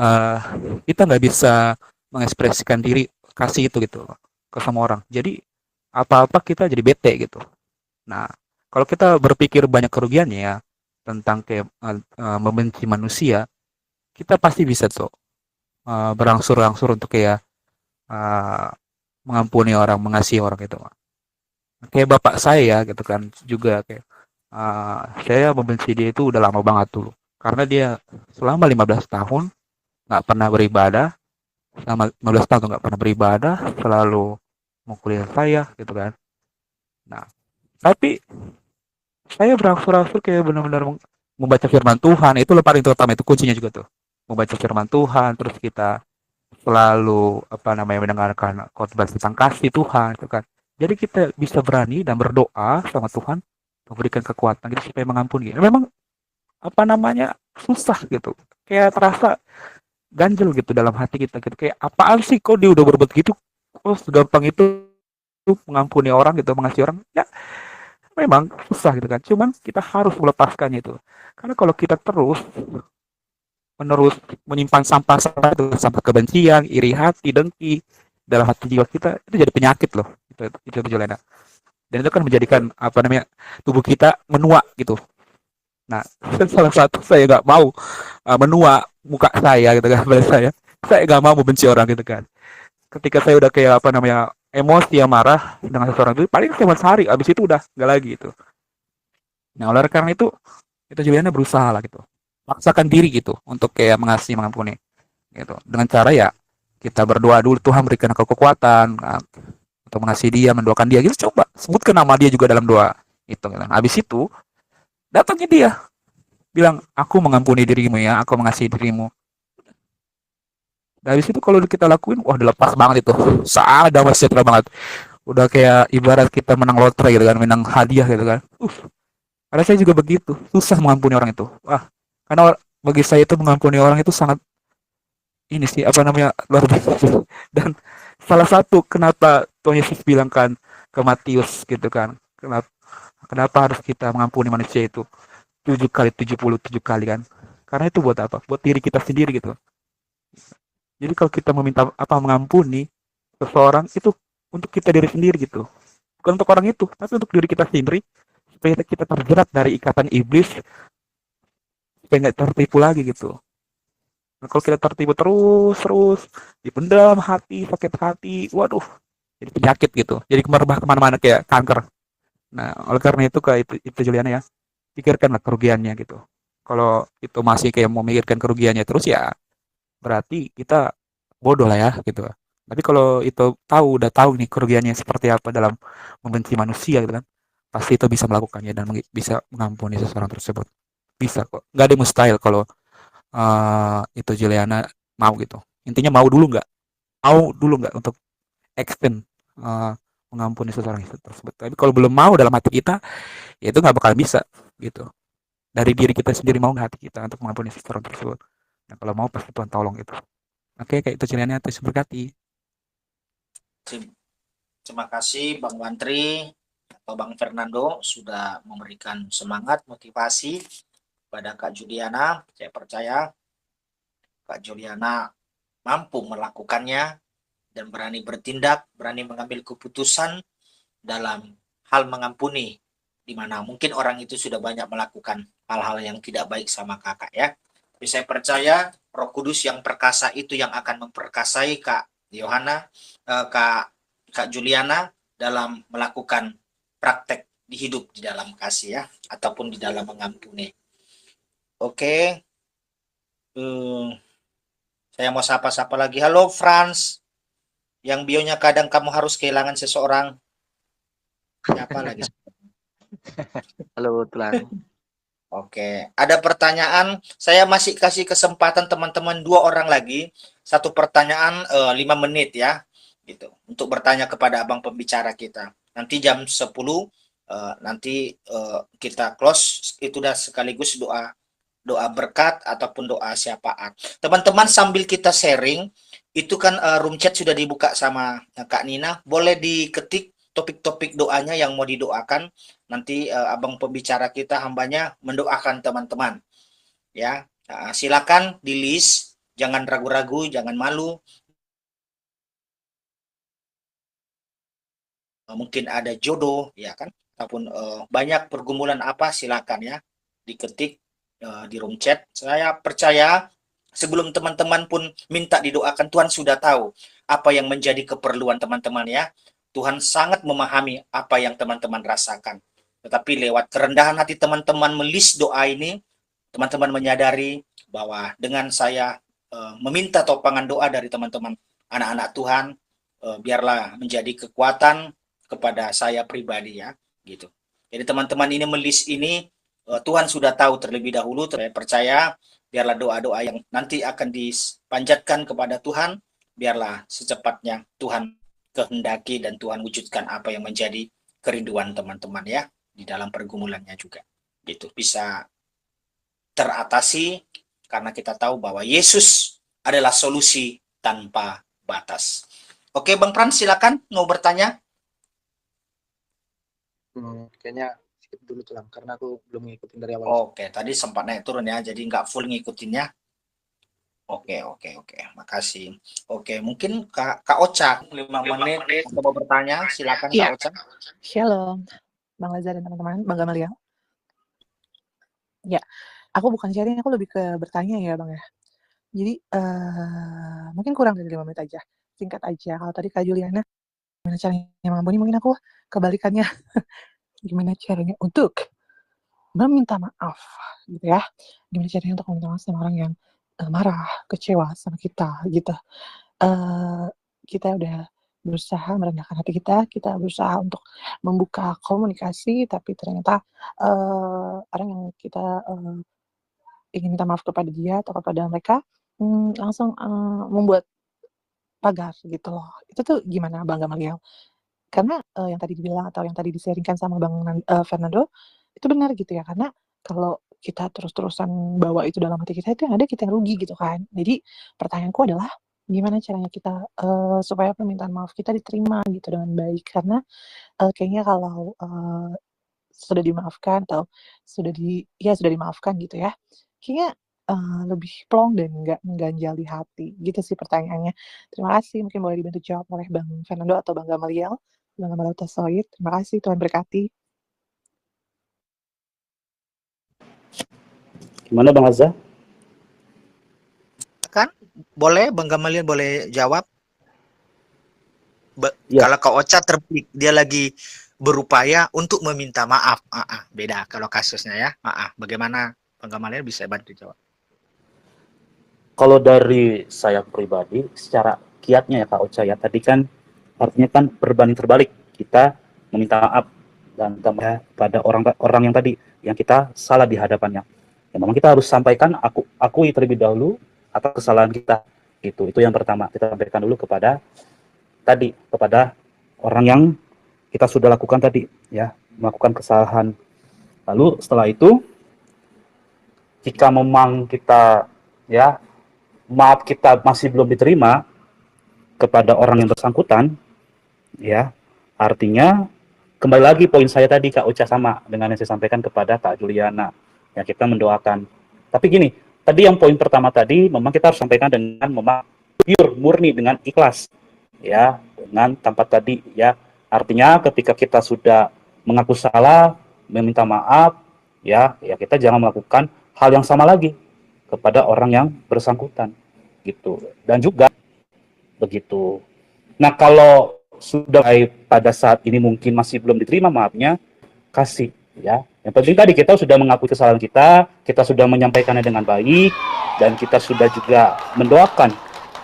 kita nggak bisa mengekspresikan diri kasih itu gitu ke semua orang. Jadi apa-apa kita jadi bete gitu. Nah, kalau kita berpikir banyak kerugiannya ya tentang kayak membenci manusia, kita pasti bisa tuh berangsur-angsur untuk kayak uh, mengampuni orang, mengasihi orang gitu. Kayak bapak saya gitu kan juga kayak saya membenci dia itu udah lama banget dulu. Karena dia selama 15 tahun nggak pernah beribadah, selama 15 tahun nggak pernah beribadah, selalu mukulin saya gitu kan. Nah, tapi saya berangsur-angsur kayak benar-benar membaca firman Tuhan, itu paling terutama, itu kuncinya juga tuh. Membaca firman Tuhan, terus kita selalu apa namanya mendengarkan khotbah tentang kasih Tuhan gitu kan. Jadi kita bisa berani dan berdoa sama Tuhan memberikan kekuatan gitu supaya mengampuni. Memang apa namanya susah gitu. Kayak terasa ganjel gitu dalam hati kita gitu. Kayak apaan sih kok dia udah berbuat gitu? Kok segampang itu mengampuni orang gitu, mengasihi orang? Ya, memang susah gitu kan. Cuman kita harus melepaskannya itu. Karena kalau kita terus menerus menyimpan sampah-sampah itu, sampah kebencian, iri hati, dengki dalam hati jiwa kita, itu jadi penyakit loh. Itu Juliana. Dan itu kan menjadikan apa namanya tubuh kita menua gitu. Nah, salah satu saya nggak mau menua muka saya gitu kan, pada saya nggak mau membenci orang gitu kan. Ketika saya udah kayak apa namanya emosi yang marah dengan seseorang itu paling cuma sehari, abis itu udah nggak lagi gitu. Nah, oleh karena itu Juliana berusaha lah gitu, paksakan diri gitu untuk kayak mengasihi, mengampuni gitu. Dengan cara ya kita berdoa dulu, Tuhan berikan aku kekuatan untuk mengasihi dia, mendoakan dia gitu. Coba sebutkan nama dia juga dalam doa itu gitu. Habis itu datangnya dia bilang, aku mengampuni dirimu ya, aku mengasihi dirimu. Dan habis itu kalau kita lakuin, wah udah lepas banget itu, sangat damai sejahtera banget. Udah kayak ibarat kita menang lotre gitu kan, menang hadiah gitu kan. Karena saya juga begitu, susah mengampuni orang itu. Wah, karena bagi saya itu mengampuni orang itu sangat ini sih apa namanya luar biasa. Dan salah satu kenapa Tuhan Yesus bilang kan ke Matius gitu kan, kenapa harus kita mengampuni manusia itu 7 kali 77 kali kan? Karena itu buat apa? Buat diri kita sendiri gitu. Jadi kalau kita meminta apa mengampuni seseorang itu untuk kita diri sendiri gitu. Bukan untuk orang itu, tapi untuk diri kita sendiri supaya kita terjerat dari ikatan iblis, supaya nggak tertipu lagi gitu. Nah, kalau kita tertipu terus dipendam hati, sakit hati, waduh, jadi penyakit gitu. Jadi merebah kemana-mana kayak kanker. Nah, oleh karena itu kayak itu Juliana ya, pikirkanlah kerugiannya gitu. Kalau itu masih kayak mau memikirkan kerugiannya terus ya berarti kita bodoh lah ya gitu. Tapi kalau itu udah tahu nih kerugiannya seperti apa dalam membenci manusia gitu kan, pasti itu bisa melakukannya dan bisa mengampuni seseorang tersebut. Bisa kok. Nggak ada mustahil kalau itu Juliana mau gitu. Intinya mau dulu nggak? Mau dulu nggak untuk extend mengampuni seseorang itu tersebut. Tapi kalau belum mau dalam hati kita, ya itu nggak bakal bisa gitu. Dari diri kita sendiri mau nggak hati kita untuk mengampuni seseorang tersebut. Nah, kalau mau pasti Tuhan tolong gitu. Oke, kayak itu Juliana, terus berkati. Terima kasih Bang Wantri atau Bang Fernando sudah memberikan semangat, motivasi pada Kak Juliana. Saya percaya Kak Juliana mampu melakukannya dan berani bertindak, berani mengambil keputusan dalam hal mengampuni, di mana mungkin orang itu sudah banyak melakukan hal-hal yang tidak baik sama kakak ya. Tapi saya percaya Roh Kudus yang perkasa itu yang akan memperkasai Kak Yohana, Kak Juliana dalam melakukan praktek di hidup di dalam kasih ya, ataupun di dalam mengampuni. Oke, saya mau sapa-sapa lagi. Halo Franz, yang bionya kadang kamu harus kehilangan seseorang. Siapa lagi? Halo Tulang. Oke, ada pertanyaan. Saya masih kasih kesempatan teman-teman 2 orang lagi. Satu pertanyaan 5 menit ya, gitu. Untuk bertanya kepada abang pembicara kita. Nanti jam 10 nanti kita close. Itu udah sekaligus doa berkat ataupun doa syafaat. Teman-teman sambil kita sharing, itu kan room chat sudah dibuka sama Kak Nina. Boleh diketik topik-topik doanya yang mau didoakan. Nanti abang pembicara kita hambanya mendoakan teman-teman. Ya, silakan di list, jangan ragu-ragu, jangan malu. Mungkin ada jodoh, ya kan? Ataupun banyak pergumulan apa, silakan ya diketik di room chat. Saya percaya sebelum teman-teman pun minta didoakan, Tuhan sudah tahu apa yang menjadi keperluan teman-teman ya. Tuhan sangat memahami apa yang teman-teman rasakan. Tetapi lewat kerendahan hati teman-teman melis doa ini, teman-teman menyadari bahwa dengan saya meminta topangan doa dari teman-teman anak-anak Tuhan, biarlah menjadi kekuatan kepada saya pribadi ya, gitu. Jadi teman-teman ini melis ini Tuhan sudah tahu terlebih dahulu. Saya percaya biarlah doa-doa yang nanti akan dipanjatkan kepada Tuhan, biarlah secepatnya Tuhan kehendaki dan Tuhan wujudkan apa yang menjadi kerinduan teman-teman ya di dalam pergumulannya juga. Gitu bisa teratasi karena kita tahu bahwa Yesus adalah solusi tanpa batas. Oke, Bang Pran silakan mau bertanya. Kayaknya skip dulu Tulang karena aku belum ngikutin dari awal. Oke, tadi sempat naik turun ya, jadi nggak full ngikutinnya. Oke, makasih. Oke, mungkin Kak Ocha 5 menit untuk mau bertanya, silakan Iya. Kak Ocha. Shalom, Bang Lazar dan teman-teman, Bang Gamaliel. Ya, aku bukan sharing, aku lebih ke bertanya ya Bang ya. Jadi mungkin kurang dari 5 menit aja, singkat aja. Kalau tadi Kak Juliana, gimana caranya mengampuni, mungkin aku kebalikannya. Gimana caranya untuk meminta maaf, gitu ya. Gimana caranya untuk meminta maaf sama orang yang marah, kecewa sama kita, gitu. Kita udah berusaha merendahkan hati kita berusaha untuk membuka komunikasi, tapi ternyata orang yang kita ingin minta maaf kepada dia atau kepada mereka langsung membuat pagar gitu loh. Itu tuh gimana Bang Gamaliel? Karena yang tadi dibilang atau yang tadi di-sharing-kan sama Bang Fernando itu benar gitu ya, karena kalau kita terus-terusan bawa itu dalam hati kita, itu yang ada kita yang rugi gitu kan. Jadi pertanyaanku adalah gimana caranya kita supaya permintaan maaf kita diterima gitu dengan baik, karena kayaknya kalau sudah dimaafkan atau sudah dimaafkan gitu ya, kayaknya lebih plong dan nggak mengganjal di hati gitu sih pertanyaannya. Terima kasih, mungkin boleh dibantu jawab oleh Bang Fernando atau Bang Gamaliel. Bang Gamaliel Tasoid, terima kasih, Tuhan berkati. Gimana Bang Azza? Kan boleh Bang Gamaliel boleh jawab. Ya. Kalau Kak Ocha terbalik, dia lagi berupaya untuk meminta maaf. Beda kalau kasusnya ya. Bagaimana Bang Gamaliel bisa bantu jawab? Kalau dari saya pribadi, secara kiatnya ya Kak Ocha ya, tadi kan artinya kan berbanding terbalik, kita meminta maaf dan pada orang yang tadi yang kita salah di hadapannya. Ya memang kita harus sampaikan, akui terlebih dahulu atas kesalahan kita. Itu yang pertama, kita sampaikan dulu kepada orang yang kita sudah lakukan tadi ya, melakukan kesalahan. Lalu setelah itu jika memang kita ya maaf kita masih belum diterima kepada orang yang bersangkutan, ya artinya kembali lagi poin saya tadi Kak Ocha sama dengan yang saya sampaikan kepada Kak Juliana. Ya kita mendoakan. Tapi gini, tadi yang poin pertama tadi memang kita harus sampaikan dengan memang pure, murni, dengan ikhlas. Ya, dengan tanpa tadi ya. Artinya ketika kita sudah mengaku salah, meminta maaf, ya kita jangan melakukan hal yang sama lagi kepada orang yang bersangkutan gitu. Dan juga begitu. Nah, kalau sudah pada saat ini mungkin masih belum diterima maafnya, kasih ya. Yang penting tadi kita sudah mengakui kesalahan kita sudah menyampaikannya dengan baik, dan kita sudah juga mendoakan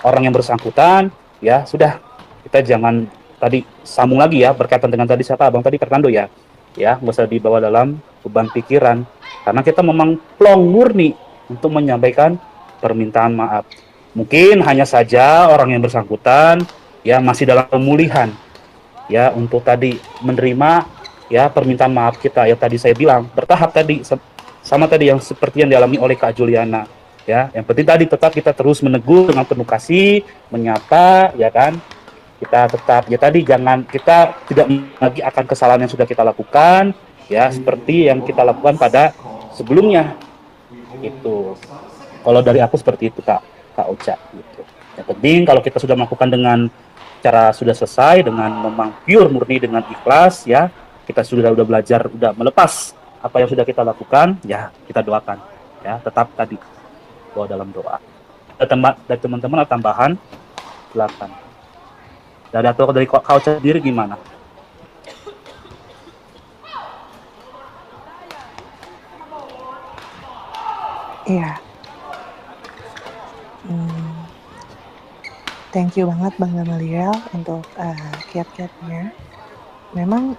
orang yang bersangkutan, ya sudah, kita jangan tadi sambung lagi ya berkaitan dengan tadi siapa Abang tadi Fernando ya. Ya, nggak usah dibawa dalam beban pikiran karena kita memang plong murni untuk menyampaikan permintaan maaf. Mungkin hanya saja orang yang bersangkutan ya masih dalam pemulihan ya untuk tadi menerima ya permintaan maaf kita yang tadi saya bilang bertahap tadi sama tadi yang seperti yang dialami oleh Kak Juliana ya. Yang penting tadi tetap kita terus menegur dengan penuh kasih, menyapa ya kan. Kita tetap ya tadi jangan kita tidak lagi akan kesalahan yang sudah kita lakukan ya seperti yang kita lakukan pada sebelumnya. Itu kalau dari aku seperti itu Kak Ocha gitu. Yang penting kalau kita sudah melakukan dengan cara sudah selesai dengan memang pure murni dengan ikhlas ya, kita sudah belajar udah melepas apa yang sudah kita lakukan ya, kita doakan ya, tetap tadi bawa dalam doa. Dari teman-teman ada tambahan silakan. Dari Kak Ocha sendiri gimana? Iya. Thank you banget Bang Gamaliel untuk kiat-kiatnya. Memang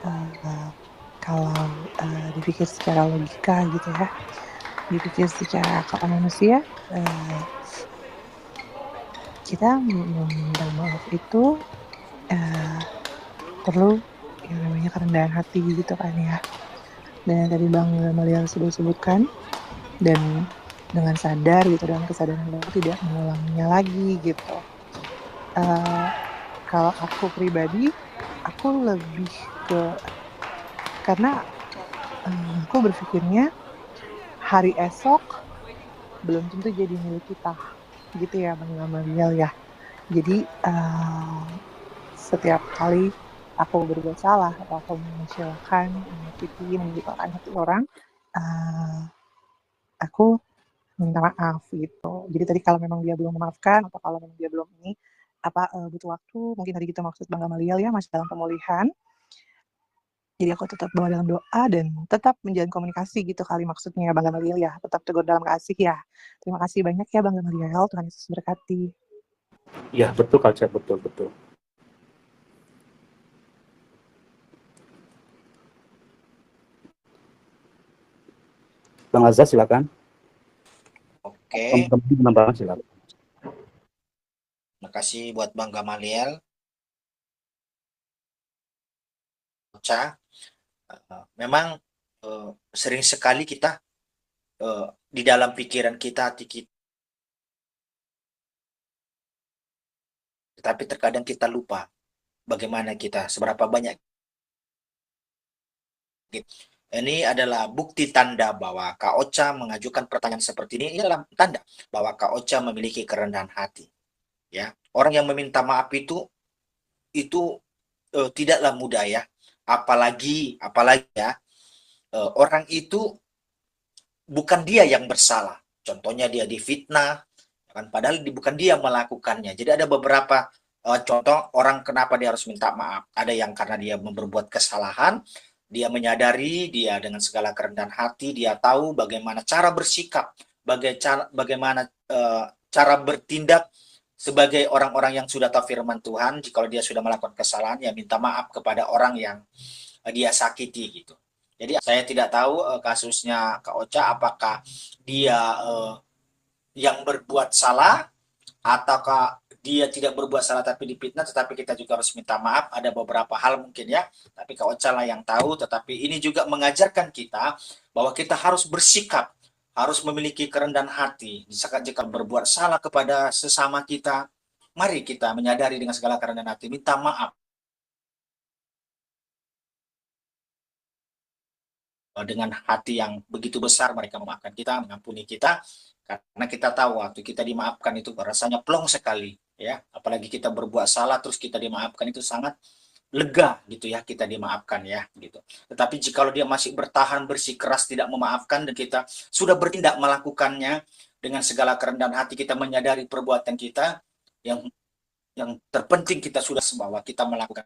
kalau dipikir secara logika gitu ya, dipikir secara akal manusia, kita meminta maaf itu perlu yang namanya kerendahan hati gitu kan ya. Dan yang tadi Bang Gamaliel sudah sebutkan, dan dengan sadar gitu, dengan kesadaran bahwa tidak mengulanginya lagi gitu. Kalau aku pribadi, aku lebih ke karena aku berpikirnya hari esok belum tentu jadi milik kita gitu ya Bang Gamaliel ya. Jadi setiap kali aku berbuat salah atau aku mengecewakan, menyakiti, mengecewakan hati orang, aku minta maaf gitu. Jadi tadi kalau memang dia belum memaafkan atau kalau memang dia belum ini butuh waktu, mungkin tadi kita maksud Bang Gamaliel ya masih dalam pemulihan. Jadi aku tetap bawa dalam doa dan tetap menjalin komunikasi gitu kali maksudnya Bang Gamaliel ya, tetap tegur dalam kasih ya. Terima kasih banyak ya Bang Gamaliel, Tuhan Yesus berkati. Ya betul Kak Ocha, betul. Bang Azza silakan. Oke. Teman-teman silakan. Terima kasih buat Bang Gamaliel. Ocha, memang sering sekali kita di dalam pikiran kita, hati kita, tapi terkadang kita lupa bagaimana kita, seberapa banyak. Ini adalah bukti tanda bahwa Kak Ocha mengajukan pertanyaan seperti ini adalah tanda bahwa Kak Ocha memiliki kerendahan hati. Ya, orang yang meminta maaf itu tidaklah mudah ya. Apalagi ya, orang itu bukan dia yang bersalah. Contohnya dia difitnah, kan padahal bukan dia melakukannya. Jadi ada beberapa contoh orang kenapa dia harus minta maaf. Ada yang karena dia berbuat kesalahan, dia menyadari, dia dengan segala kerendahan hati, dia tahu bagaimana cara bersikap, bagaimana cara bertindak sebagai orang-orang yang sudah tahu firman Tuhan. Jika dia sudah melakukan kesalahan, ya minta maaf kepada orang yang dia sakiti gitu. Jadi saya tidak tahu kasusnya Kak Ocha apakah dia yang berbuat salah ataukah dia tidak berbuat salah tapi difitnah, tetapi kita juga harus minta maaf. Ada beberapa hal mungkin ya, tapi Kak Ocha lah yang tahu. Tetapi ini juga mengajarkan kita bahwa kita harus bersikap, harus memiliki kerendahan hati. Jika berbuat salah kepada sesama kita, mari kita menyadari dengan segala kerendahan hati, minta maaf. dengan hati yang begitu besar mereka memaafkan kita, mengampuni kita, karena kita tahu waktu kita dimaafkan itu rasanya plong sekali, ya. Apalagi kita berbuat salah terus kita dimaafkan itu sangat lega gitu ya, kita dimaafkan ya gitu. Tetapi jika dia masih bertahan bersikeras tidak memaafkan dan kita sudah bertindak melakukannya dengan segala kerendahan hati, kita menyadari perbuatan kita, yang terpenting kita sudah bahwa kita melakukan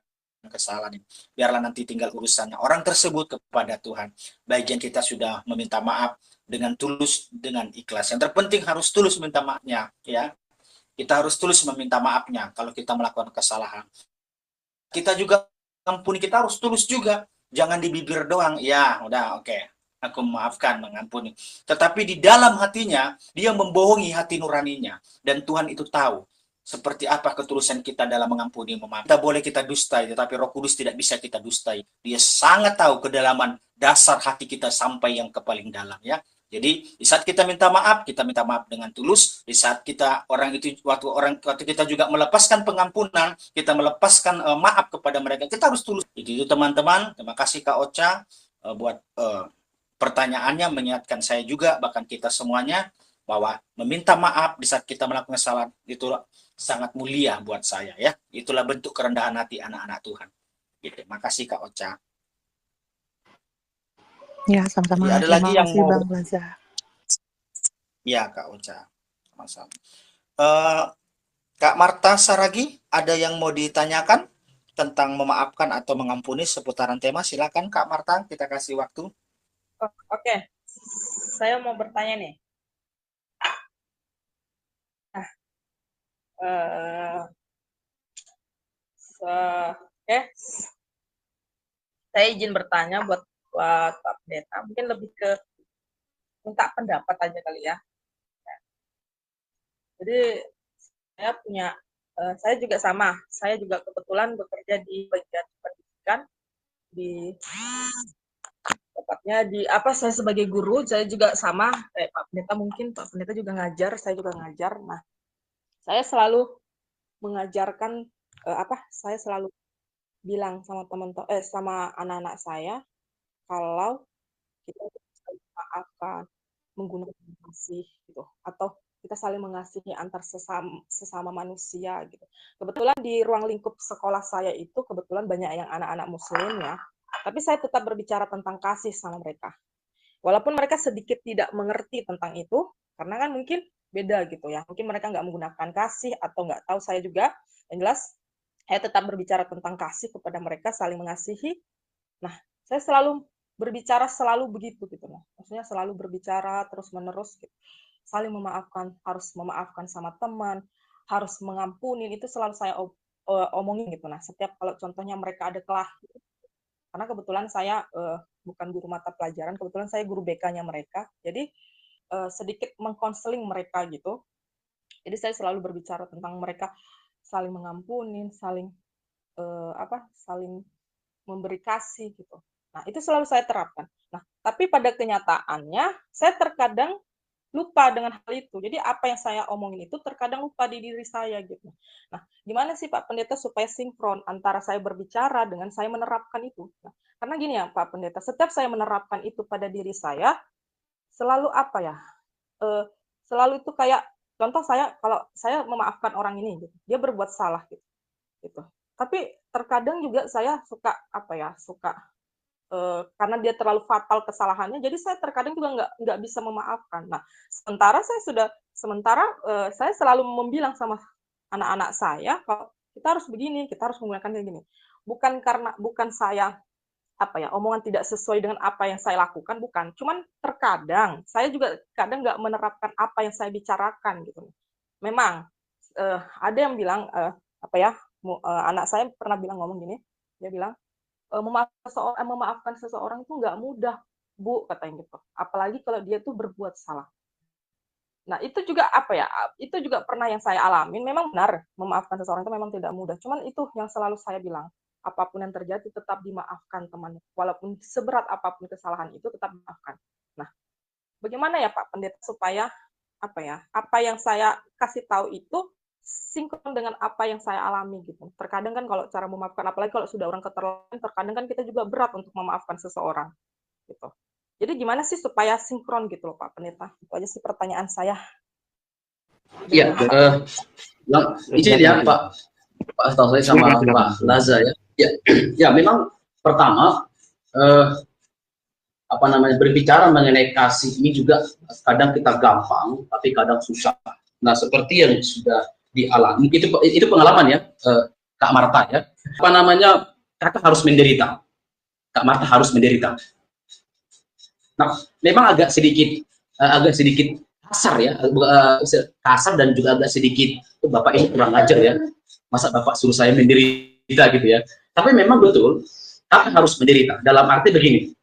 kesalahan ini. Biarlah nanti tinggal urusannya orang tersebut kepada Tuhan. Bagian kita sudah meminta maaf dengan tulus, dengan ikhlas. Yang terpenting harus tulus minta maafnya, ya. Kita harus tulus meminta maafnya kalau kita melakukan kesalahan. Kita juga ampuni, kita harus tulus juga. Jangan di bibir doang, ya udah oke, aku memaafkan, mengampuni. Tetapi di dalam hatinya, dia membohongi hati nuraninya. Dan Tuhan itu tahu seperti apa ketulusan kita dalam mengampuni, memaafkan. Kita boleh kita dustai, tetapi Roh Kudus tidak bisa kita dustai. Dia sangat tahu kedalaman dasar hati kita sampai yang ke paling dalam, ya. Jadi di saat kita minta maaf dengan tulus. Di saat kita waktu kita juga melepaskan pengampunan, kita melepaskan maaf kepada mereka, kita harus tulus. Itu teman-teman. Terima kasih Kak Ocha buat pertanyaannya, mengingatkan saya juga, bahkan kita semuanya, bahwa meminta maaf di saat kita melakukan kesalahan itu sangat mulia buat saya, ya. Itulah bentuk kerendahan hati anak-anak Tuhan. Gitu. Terima kasih Kak Ocha. Ya, sama-sama. Ada lagi Terima yang kasih mau? Bang Laza. Ya, Kak Ocha. Sama-sama. Kak Marta Saragi, ada yang mau ditanyakan tentang memaafkan atau mengampuni seputaran tema? Silakan Kak Marta, kita kasih waktu. Oke. Saya mau bertanya nih. Oke. Saya izin bertanya buat Pak Pendeta. Mungkin lebih ke minta pendapat aja kali ya. Jadi saya juga sama. Saya juga kebetulan bekerja di bagian pendidikan, tepatnya saya sebagai guru. Saya juga sama kayak Pak Pendeta, mungkin Pak Pendeta juga ngajar, saya juga ngajar. Nah, saya selalu mengajarkan saya selalu bilang sama sama anak-anak saya kalau kita bisa memaafkan, menggunakan kasih gitu, atau kita saling mengasihi antar sesama manusia gitu. Kebetulan di ruang lingkup sekolah saya itu kebetulan banyak yang anak-anak muslim ya, tapi saya tetap berbicara tentang kasih sama mereka. Walaupun mereka sedikit tidak mengerti tentang itu, karena kan mungkin beda gitu ya. Mungkin mereka nggak menggunakan kasih atau nggak tahu, saya juga. Yang jelas, saya tetap berbicara tentang kasih kepada mereka, saling mengasihi. Nah, saya selalu berbicara selalu begitu gitu. Maksudnya selalu berbicara terus-menerus gitu. Saling memaafkan, harus memaafkan sama teman, harus mengampuni, itu selalu saya omongin gitu. Nah, setiap kalau contohnya mereka ada kelah gitu. Karena kebetulan saya bukan guru mata pelajaran, kebetulan saya guru BK-nya mereka. Jadi sedikit mengkonseling mereka gitu. Jadi saya selalu berbicara tentang mereka saling mengampuni, saling saling memberi kasih gitu. Nah, itu selalu saya terapkan. Nah, tapi pada kenyataannya saya terkadang lupa dengan hal itu. Jadi apa yang saya omongin itu terkadang lupa di diri saya gitu. Nah, gimana sih Pak Pendeta supaya sinkron antara saya berbicara dengan saya menerapkan itu? Nah, karena gini ya Pak Pendeta, setiap saya menerapkan itu pada diri saya, selalu selalu itu kayak contoh, kalau saya memaafkan orang ini gitu, dia berbuat salah gitu. Tapi terkadang juga saya suka karena dia terlalu fatal kesalahannya, jadi saya terkadang juga nggak bisa memaafkan. Nah, sementara saya selalu membilang sama anak-anak saya kalau kita harus begini, kita harus menggunakan kayak gini. Bukan saya omongan tidak sesuai dengan apa yang saya lakukan, bukan. Cuman terkadang saya juga kadang nggak menerapkan apa yang saya bicarakan gitu. Memang ada yang bilang anak saya pernah ngomong gini, dia bilang memaafkan seseorang itu nggak mudah, Bu, katanya gitu. Apalagi kalau dia tuh berbuat salah. Nah, itu juga itu juga pernah yang saya alamin. Memang benar, memaafkan seseorang itu memang tidak mudah. Cuman itu yang selalu saya bilang, apapun yang terjadi tetap dimaafkan, teman. Walaupun seberat apapun kesalahan itu tetap dimaafkan. Nah, bagaimana ya Pak Pendeta supaya apa yang saya kasih tahu itu sinkron dengan apa yang saya alami gitu. Terkadang kan kalau cara memaafkan, apalagi kalau sudah orang keterlaluan, terkadang kan kita juga berat untuk memaafkan seseorang gitu. Jadi gimana sih supaya sinkron gitu loh Pak Pendeta? Itu aja sih pertanyaan saya. Iya, izin ya Pak Taufik sama Pak Laza ya. Ya, memang pertama berbicara mengenai kasih ini juga kadang kita gampang, tapi kadang susah. Nah, seperti yang sudah dialami, itu pengalaman ya, Kak Marta ya. Kakak harus menderita. Kak Marta harus menderita. Nah, memang agak sedikit kasar ya, kasar dan juga agak sedikit Bapak ini kurang ajar ya. Masa Bapak suruh saya menderita gitu ya. Tapi memang betul, Kakak harus menderita. Dalam arti begini,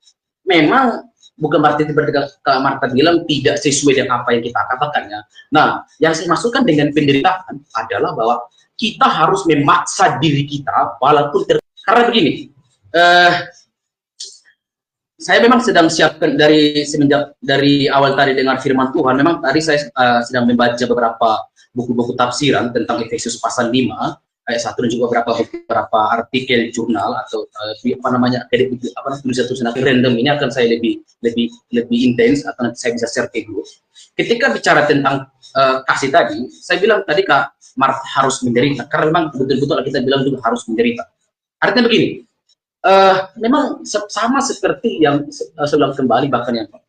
memang bukan berarti Kak Marta bilang tidak sesuai dengan apa yang kita katakan ya. Nah, yang saya maksudkan dengan penderitaan adalah bahwa kita harus memaksa diri kita walaupun karena begini, saya memang sedang siapkan semenjak dari awal tadi dengar firman Tuhan. Memang tadi saya sedang membaca beberapa buku-buku tafsiran tentang Efesus pasal 5 ayat 1 dan juga beberapa artikel jurnal atau tulisan-tulisan random ini akan saya lebih intens atau nanti saya bisa share ke dulu. Ketika bicara tentang kasih tadi, saya bilang tadi Kak Marta harus menderita karena memang betul-betul kita bilang juga harus menderita. Artinya begini, memang sama seperti yang saya ulang kembali bahkan yang